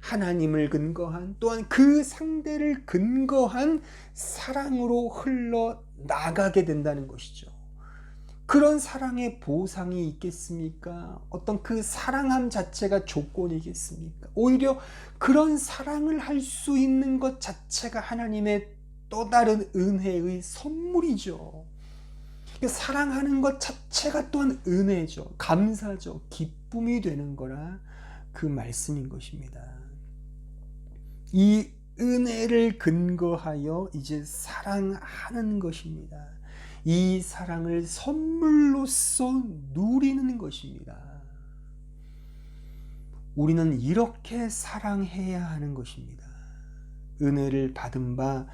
하나님을 근거한, 또한 그 상대를 근거한 사랑으로 흘러나가게 된다는 것이죠. 그런 사랑의 보상이 있겠습니까? 어떤 그 사랑함 자체가 조건이겠습니까? 오히려 그런 사랑을 할 수 있는 것 자체가 하나님의 또 다른 은혜의 선물이죠. 사랑하는 것 자체가 또한 은혜죠. 감사죠. 기쁨이 되는 거라 그 말씀인 것입니다. 이 은혜를 근거하여 이제 사랑하는 것입니다. 이 사랑을 선물로서 누리는 것입니다. 우리는 이렇게 사랑해야 하는 것입니다. 은혜를 받은 바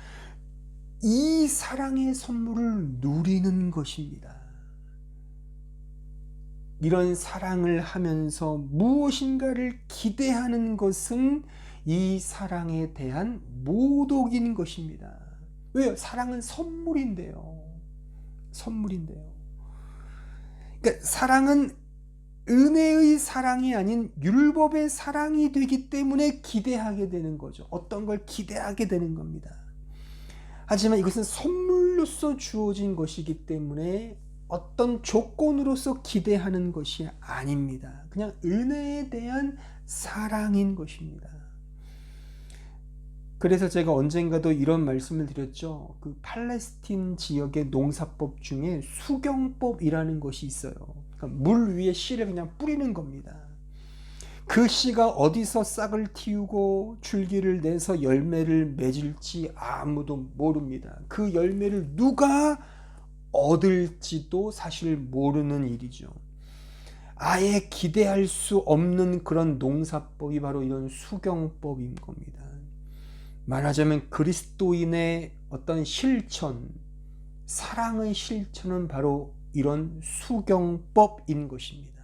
이 사랑의 선물을 누리는 것입니다. 이런 사랑을 하면서 무엇인가를 기대하는 것은 이 사랑에 대한 모독인 것입니다. 왜요? 사랑은 선물인데요. 선물인데요. 그러니까 사랑은 은혜의 사랑이 아닌 율법의 사랑이 되기 때문에 기대하게 되는 거죠. 어떤 걸 기대하게 되는 겁니다. 하지만 이것은 선물로서 주어진 것이기 때문에 어떤 조건으로서 기대하는 것이 아닙니다. 그냥 은혜에 대한 사랑인 것입니다. 그래서 제가 언젠가도 이런 말씀을 드렸죠. 그 팔레스틴 지역의 농사법 중에 수경법이라는 것이 있어요. 그러니까 물 위에 씨를 그냥 뿌리는 겁니다. 그 씨가 어디서 싹을 틔우고 줄기를 내서 열매를 맺을지 아무도 모릅니다. 그 열매를 누가 얻을지도 사실 모르는 일이죠. 아예 기대할 수 없는 그런 농사법이 바로 이런 수경법인 겁니다. 말하자면 그리스도인의 어떤 실천, 사랑의 실천은 바로 이런 수경법인 것입니다.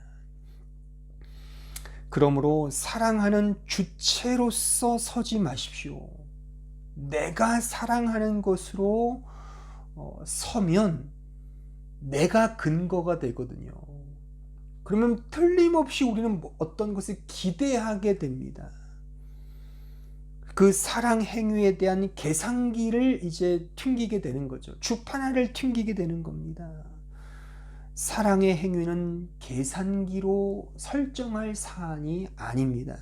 그러므로 사랑하는 주체로서 서지 마십시오. 내가 사랑하는 것으로 서면 내가 근거가 되거든요. 그러면 틀림없이 우리는 어떤 것을 기대하게 됩니다. 그 사랑 행위에 대한 계산기를 이제 튕기게 되는 거죠. 주판화를 튕기게 되는 겁니다. 사랑의 행위는 계산기로 설정할 사안이 아닙니다.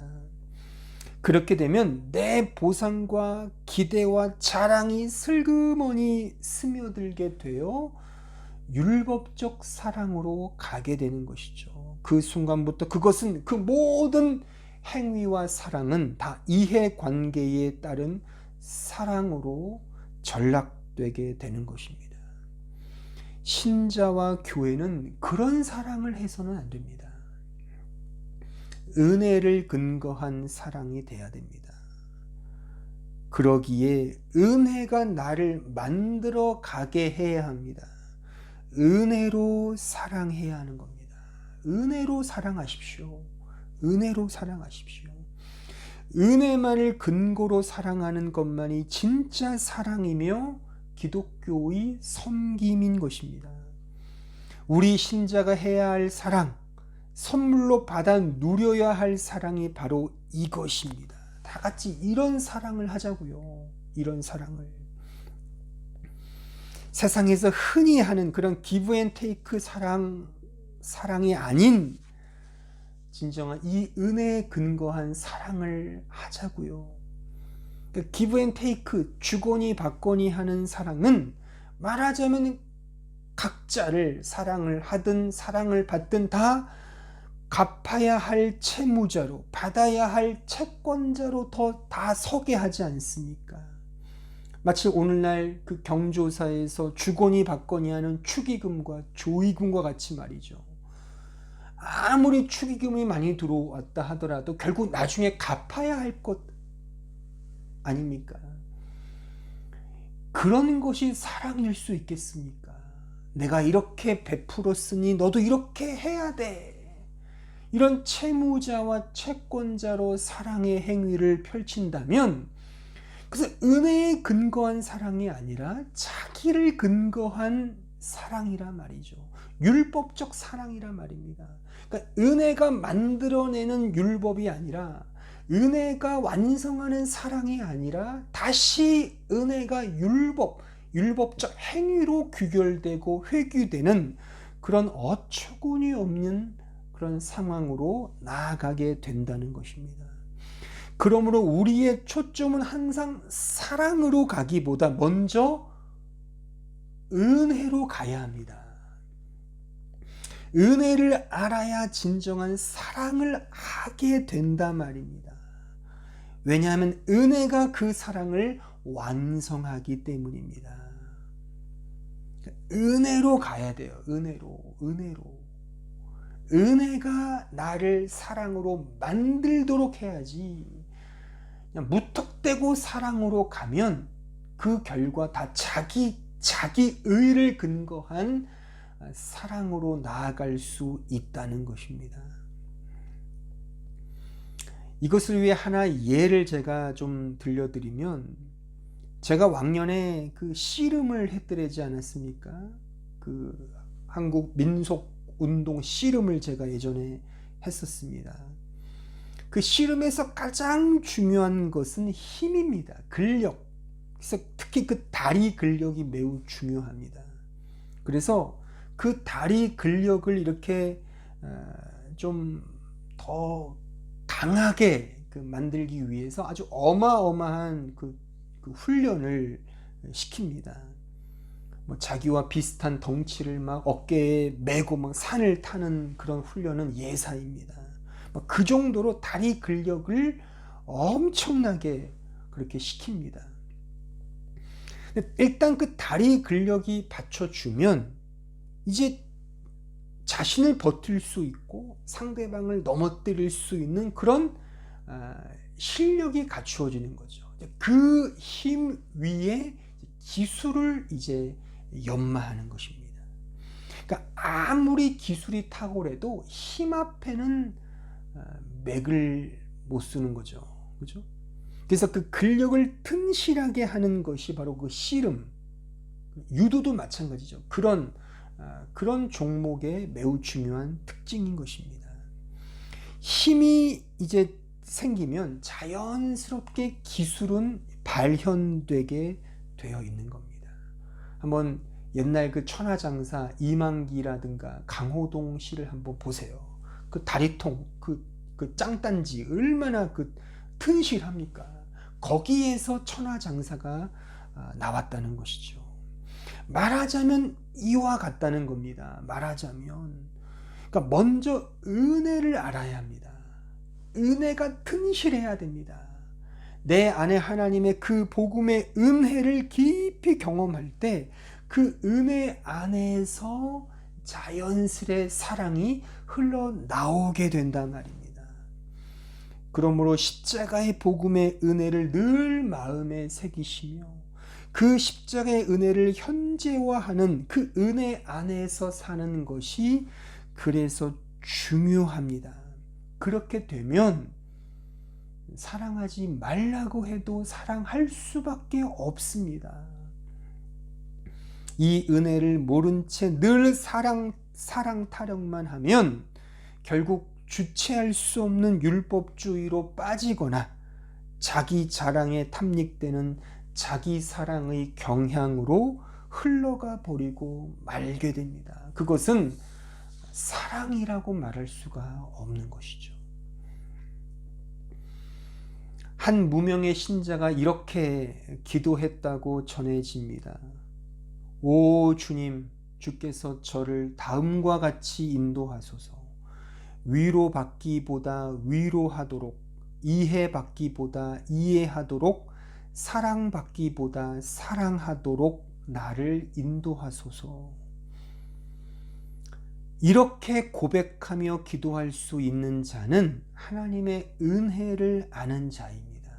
그렇게 되면 내 보상과 기대와 자랑이 슬그머니 스며들게 되어 율법적 사랑으로 가게 되는 것이죠. 그 순간부터 그것은 그 모든 행위와 사랑은 다 이해관계에 따른 사랑으로 전락되게 되는 것입니다. 신자와 교회는 그런 사랑을 해서는 안 됩니다. 은혜를 근거한 사랑이 돼야 됩니다. 그러기에 은혜가 나를 만들어 가게 해야 합니다. 은혜로 사랑해야 하는 겁니다. 은혜로 사랑하십시오. 은혜로 사랑하십시오. 은혜만을 근거로 사랑하는 것만이 진짜 사랑이며 기독교의 섬김인 것입니다. 우리 신자가 해야 할 사랑, 선물로 받아 누려야 할 사랑이 바로 이것입니다. 다 같이 이런 사랑을 하자고요. 이런 사랑을. 세상에서 흔히 하는 그런 기브 앤 테이크 사랑이 아닌 진정한 이 은혜에 근거한 사랑을 하자고요. 기브 앤 테이크, 주거니 받거니 하는 사랑은 말하자면 각자를 사랑을 하든 사랑을 받든 다 갚아야 할 채무자로, 받아야 할 채권자로 다 서게 하지 않습니까? 마치 오늘날 그 경조사에서 주거니 받거니 하는 축의금과 조의금과 같이 말이죠. 아무리 축의금이 많이 들어왔다 하더라도 결국 나중에 갚아야 할 것 아닙니까? 그런 것이 사랑일 수 있겠습니까? 내가 이렇게 베풀었으니 너도 이렇게 해야 돼. 이런 채무자와 채권자로 사랑의 행위를 펼친다면 그래서 은혜에 근거한 사랑이 아니라 자기를 근거한 사랑이라 말이죠. 율법적 사랑이라 말입니다. 그러니까 은혜가 만들어내는 율법이 아니라 은혜가 완성하는 사랑이 아니라 다시 은혜가 율법적 행위로 규결되고 회귀되는 그런 어처구니 없는 그런 상황으로 나아가게 된다는 것입니다. 그러므로 우리의 초점은 항상 사랑으로 가기보다 먼저 은혜로 가야 합니다. 은혜를 알아야 진정한 사랑을 하게 된단 말입니다. 왜냐하면 은혜가 그 사랑을 완성하기 때문입니다. 은혜로 가야 돼요. 은혜로. 은혜가 나를 사랑으로 만들도록 해야지, 그냥 무턱대고 사랑으로 가면 그 결과 다 자기 의를 근거한 사랑으로 나아갈 수 있다는 것입니다. 이것을 위해 하나 예를 제가 좀 들려드리면, 제가 왕년에 그 씨름을 했더래지 않았습니까? 그 한국 민속 운동 씨름을 제가 예전에 했었습니다. 그 씨름에서 가장 중요한 것은 힘입니다. 근력. 그래서 특히 그 다리 근력이 매우 중요합니다. 그래서 그 다리 근력을 이렇게 좀 더 강하게 만들기 위해서 아주 어마어마한 그 훈련을 시킵니다. 뭐 자기와 비슷한 덩치를 막 어깨에 메고 막 산을 타는 그런 훈련은 예사입니다. 그 정도로 다리 근력을 엄청나게 그렇게 시킵니다. 일단 그 다리 근력이 받쳐주면 이제 자신을 버틸 수 있고 상대방을 넘어뜨릴 수 있는 그런 실력이 갖추어지는 거죠. 그 힘 위에 기술을 이제 연마하는 것입니다. 그러니까 아무리 기술이 탁월해도 힘 앞에는 맥을 못 쓰는 거죠. 그죠? 그래서 그 근력을 튼실하게 하는 것이 바로 그 씨름, 유도도 마찬가지죠. 그런 종목의 매우 중요한 특징인 것입니다. 힘이 이제 생기면 자연스럽게 기술은 발현되게 되어 있는 겁니다. 한번 옛날 그 천하장사 이만기라든가 강호동 씨를 한번 보세요. 그 다리통, 그 짱딴지 얼마나 튼실합니까? 거기에서 천하장사가 나왔다는 것이죠. 말하자면 이와 같다는 겁니다. 말하자면, 그러니까 먼저 은혜를 알아야 합니다. 은혜가 튼실해야 됩니다. 내 안에 하나님의 그 복음의 은혜를 깊이 경험할 때 그 은혜 안에서 자연스레 사랑이 흘러나오게 된단 말입니다. 그러므로 십자가의 복음의 은혜를 늘 마음에 새기시며 그 십자가의 은혜를 현재화하는 그 은혜 안에서 사는 것이 그래서 중요합니다. 그렇게 되면 사랑하지 말라고 해도 사랑할 수밖에 없습니다. 이 은혜를 모른 채 늘 사랑 타령만 하면 결국 주체할 수 없는 율법주의로 빠지거나 자기 자랑에 탐닉되는 자기 사랑의 경향으로 흘러가 버리고 말게 됩니다. 그것은 사랑이라고 말할 수가 없는 것이죠. 한 무명의 신자가 이렇게 기도했다고 전해집니다. 오 주님, 주께서 저를 다음과 같이 인도하소서. 위로받기보다 위로하도록, 이해받기보다 이해하도록, 사랑받기보다 사랑하도록 나를 인도하소서. 이렇게 고백하며 기도할 수 있는 자는 하나님의 은혜를 아는 자입니다.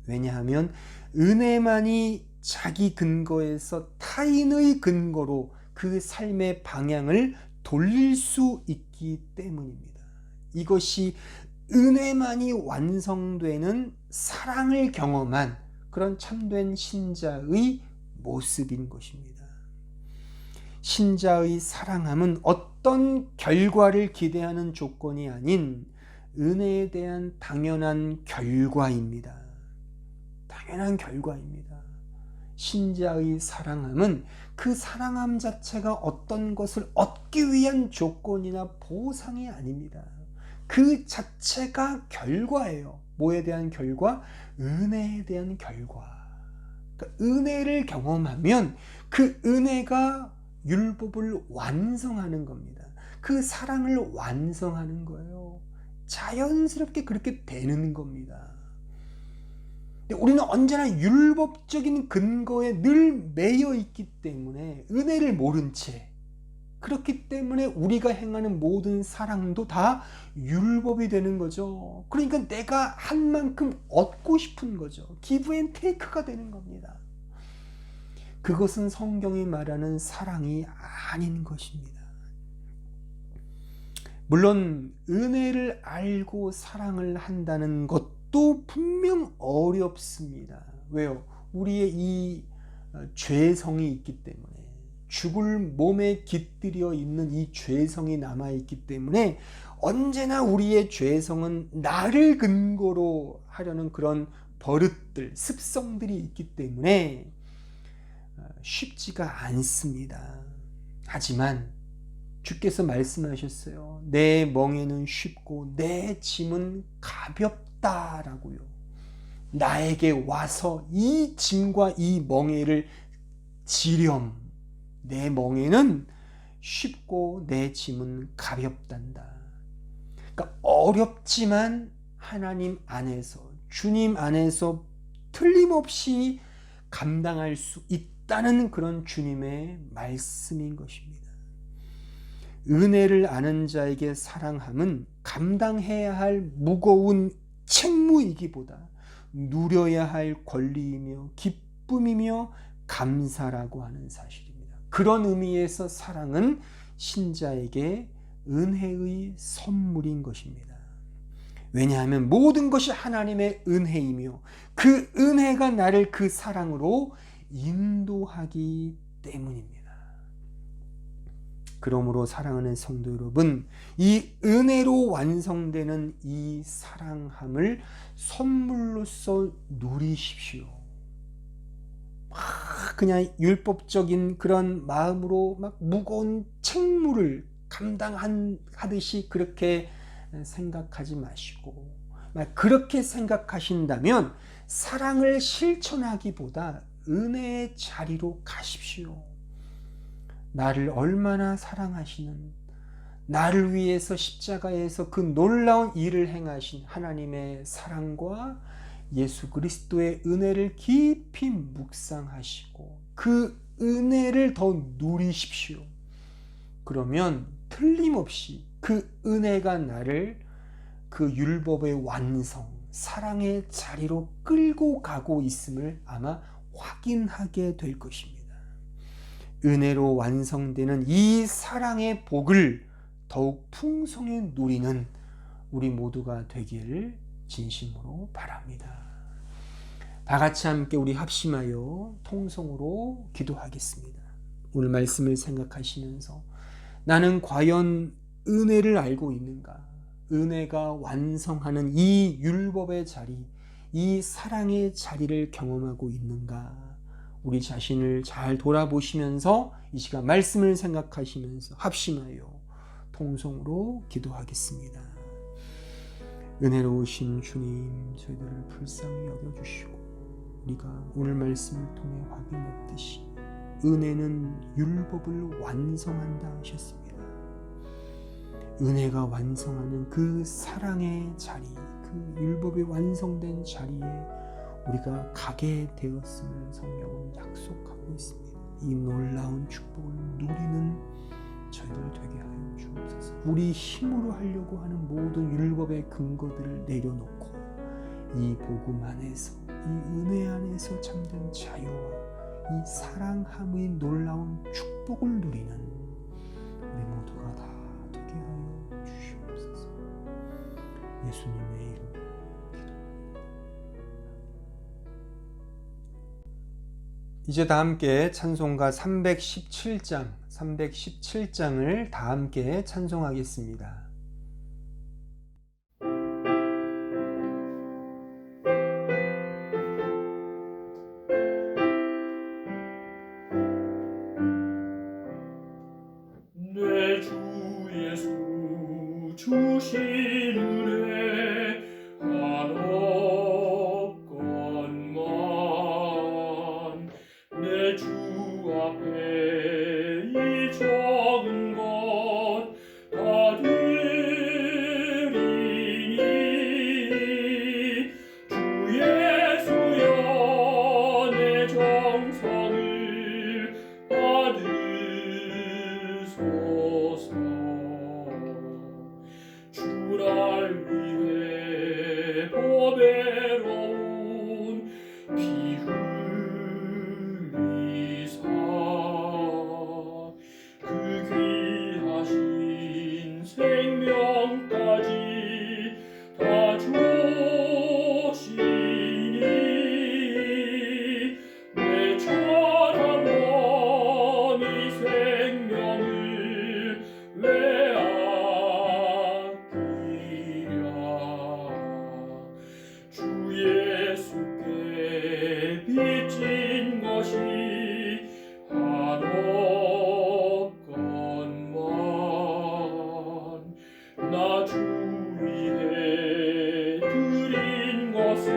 왜냐하면 은혜만이 자기 근거에서 타인의 근거로 그 삶의 방향을 돌릴 수 있기 때문입니다. 이것이 은혜만이 완성되는 사랑을 경험한 그런 참된 신자의 모습인 것입니다. 신자의 사랑함은 어떤 결과를 기대하는 조건이 아닌 은혜에 대한 당연한 결과입니다. 당연한 결과입니다. 신자의 사랑함은 그 사랑함 자체가 어떤 것을 얻기 위한 조건이나 보상이 아닙니다. 그 자체가 결과예요. 뭐에 대한 결과? 은혜에 대한 결과. 그러니까 은혜를 경험하면 그 은혜가 율법을 완성하는 겁니다. 그 사랑을 완성하는 거예요. 자연스럽게 그렇게 되는 겁니다. 우리는 언제나 율법적인 근거에 늘 매여 있기 때문에 은혜를 모른 채, 그렇기 때문에 우리가 행하는 모든 사랑도 다 율법이 되는 거죠. 그러니까 내가 한 만큼 얻고 싶은 거죠. 기브 앤 테이크가 되는 겁니다. 그것은 성경이 말하는 사랑이 아닌 것입니다. 물론 은혜를 알고 사랑을 한다는 것도 분명 어렵습니다. 왜요? 우리의 이 죄성이 있기 때문에, 죽을 몸에 깃들여 있는 이 죄성이 남아있기 때문에 언제나 우리의 죄성은 나를 근거로 하려는 그런 버릇들, 습성들이 있기 때문에 쉽지가 않습니다. 하지만 주께서 말씀하셨어요. 내 멍에는 쉽고 내 짐은 가볍다라고요. 나에게 와서 이 짐과 이 멍에를 지렴. 내 멍에는 쉽고 내 짐은 가볍단다. 그러니까 어렵지만 하나님 안에서, 주님 안에서 틀림없이 감당할 수 있다는 그런 주님의 말씀인 것입니다. 은혜를 아는 자에게 사랑함은 감당해야 할 무거운 책무이기보다 누려야 할 권리이며 기쁨이며 감사라고 하는 사실입니다. 그런 의미에서 사랑은 신자에게 은혜의 선물인 것입니다. 왜냐하면 모든 것이 하나님의 은혜이며 그 은혜가 나를 그 사랑으로 인도하기 때문입니다. 그러므로 사랑하는 성도 여러분, 이 은혜로 완성되는 이 사랑함을 선물로서 누리십시오. 그냥 율법적인 그런 마음으로 막 무거운 책무를 감당하듯이 그렇게 생각하지 마시고, 그렇게 생각하신다면 사랑을 실천하기보다 은혜의 자리로 가십시오. 나를 얼마나 사랑하시는, 나를 위해서 십자가에서 그 놀라운 일을 행하신 하나님의 사랑과 예수 그리스도의 은혜를 깊이 묵상하시고 그 은혜를 더 누리십시오. 그러면 틀림없이 그 은혜가 나를 그 율법의 완성, 사랑의 자리로 끌고 가고 있음을 아마 확인하게 될 것입니다. 은혜로 완성되는 이 사랑의 복을 더욱 풍성히 누리는 우리 모두가 되기를 진심으로 바랍니다. 다 같이 함께 우리 합심하여 통성으로 기도하겠습니다. 오늘 말씀을 생각하시면서 나는 과연 은혜를 알고 있는가? 은혜가 완성하는 이 율법의 자리, 이 사랑의 자리를 경험하고 있는가? 우리 자신을 잘 돌아보시면서 이 시간 말씀을 생각하시면서 합심하여 통성으로 기도하겠습니다. 은혜로우신 주님, 저희들을 불쌍히 여겨주시고 우리가 오늘 말씀을 통해 확인했듯이 은혜는 율법을 완성한다 하셨습니다. 은혜가 완성하는 그 사랑의 자리, 그 율법이 완성된 자리에 우리가 가게 되었음을 성경은 약속하고 있습니다. 이 놀라운 축복을 누리는 저희들 되게 하여 주옵소서. 우리 힘으로 하려고 하는 모든 율법의 근거들을 내려놓고 이 복음 안에서, 이 은혜 안에서 참된 자유와 이 사랑함의 놀라운 축복을 누리는 우리 모두가 다 되게 하여 주시옵소서. 예수님의 이름으로 기도합니다. 이제 다 함께 찬송가 317장을 다 함께 찬송하겠습니다. 내 주 예수 주신 은혜 한없이 앞에 이 적은 것 다 드리니 주 예수여 내 정성을 받으소서. 주를 위해 보배로운 피 흘리사 그 귀하신 생명까지 다 주시니 내 처럼 먼 이 생명을 왜 아끼랴. 주 예수께 빚진 것이 한없건만 나 주 위해 드린 것은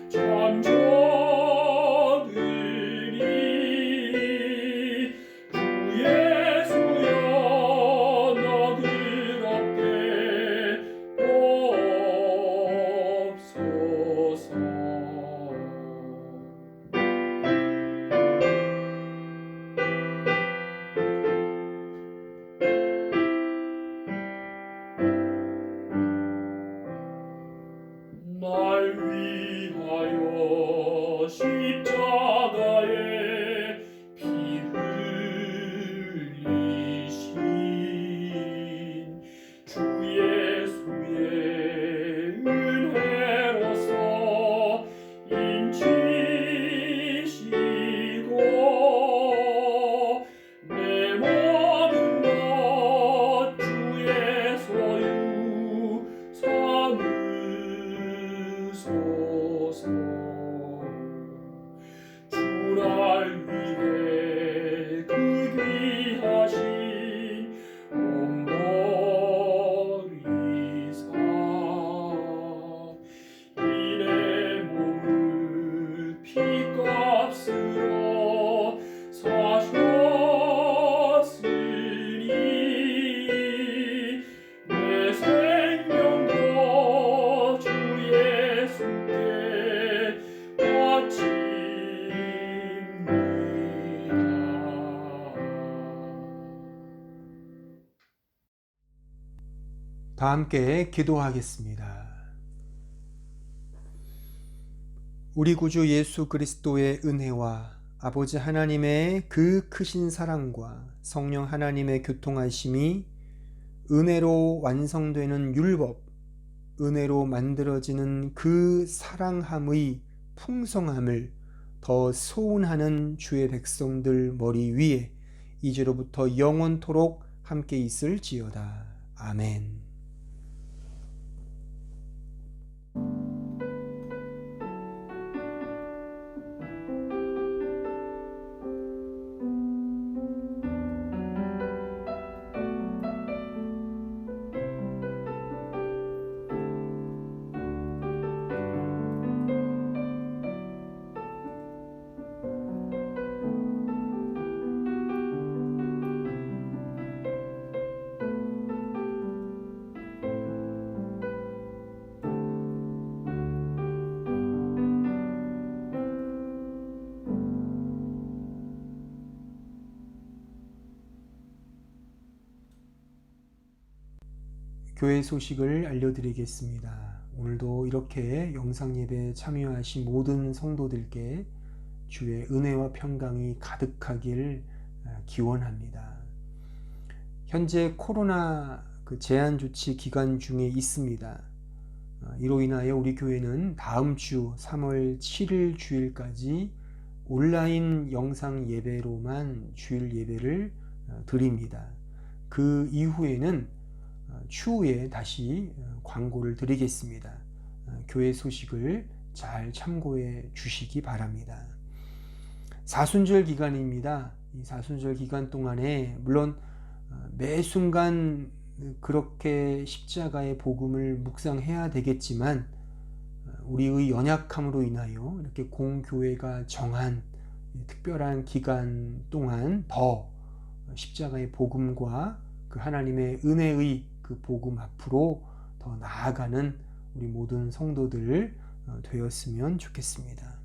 참 적으니 주 예수여 너그럽게 없소서. 날 위하여 십자가에 피 흘리신 주 예수의 은혜로서 인치시고 내 모든 것 주의 소유 삼으소서. 주를 위해 그 귀하신 몸버리사 이내 몸을 피값으로 사셨으니 내 생명도 주 예수께 바칩니다. 다 함께 기도하겠습니다. 우리 구주 예수 그리스도의 은혜와 아버지 하나님의 그 크신 사랑과 성령 하나님의 교통하심이 은혜로 완성되는 율법, 은혜로 만들어지는 그 사랑함의 풍성함을 더 소원하는 주의 백성들 머리 위에 이제로부터 영원토록 함께 있을지어다. 아멘. 교회 소식을 알려드리겠습니다. 오늘도 이렇게 영상 예배에 참여하신 모든 성도들께 주의 은혜와 평강이 가득하길 기원합니다. 현재 코로나 제한 조치 기간 중에 있습니다. 이로 인하여 우리 교회는 다음 주 3월 7일 주일까지 온라인 영상 예배로만 주일 예배를 드립니다. 그 이후에는 추후에 다시 광고를 드리겠습니다. 교회 소식을 잘 참고해 주시기 바랍니다. 사순절 기간입니다. 이 사순절 기간 동안에 물론 매 순간 그렇게 십자가의 복음을 묵상해야 되겠지만 우리의 연약함으로 인하여 이렇게 공교회가 정한 특별한 기간 동안 더 십자가의 복음과 그 하나님의 은혜의 그 복음 앞으로 더 나아가는 우리 모든 성도들 되었으면 좋겠습니다.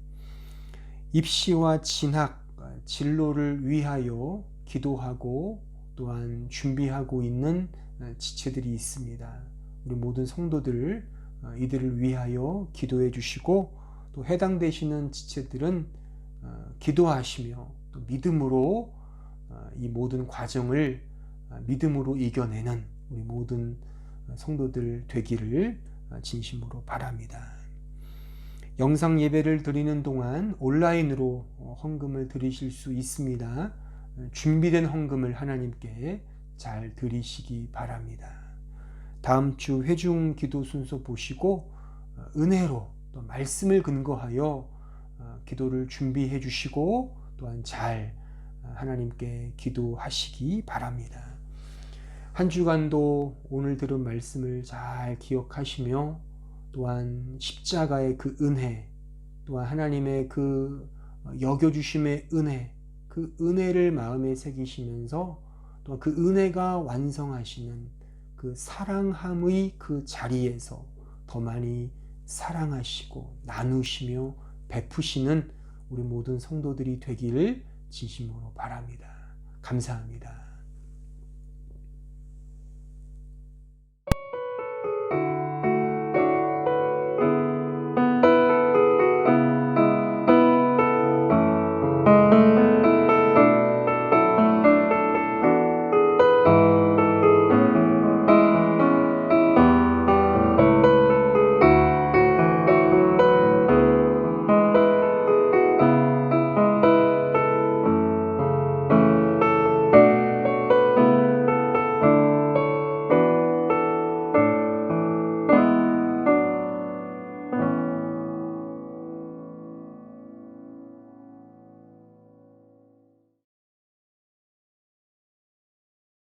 입시와 진학, 진로를 위하여 기도하고 또한 준비하고 있는 지체들이 있습니다. 우리 모든 성도들 이들을 위하여 기도해 주시고 또 해당되시는 지체들은 기도하시며 또 믿음으로 이 모든 과정을 믿음으로 이겨내는 우리 모든 성도들 되기를 진심으로 바랍니다. 영상 예배를 드리는 동안 온라인으로 헌금을 드리실 수 있습니다. 준비된 헌금을 하나님께 잘 드리시기 바랍니다. 다음 주 회중 기도 순서 보시고 은혜로 또 말씀을 근거하여 기도를 준비해 주시고 또한 잘 하나님께 기도하시기 바랍니다. 한 주간도 오늘 들은 말씀을 잘 기억하시며 또한 십자가의 그 은혜, 또한 하나님의 그 여겨주심의 은혜, 그 은혜를 마음에 새기시면서 또 그 은혜가 완성하시는 그 사랑함의 그 자리에서 더 많이 사랑하시고 나누시며 베푸시는 우리 모든 성도들이 되기를 진심으로 바랍니다. 감사합니다.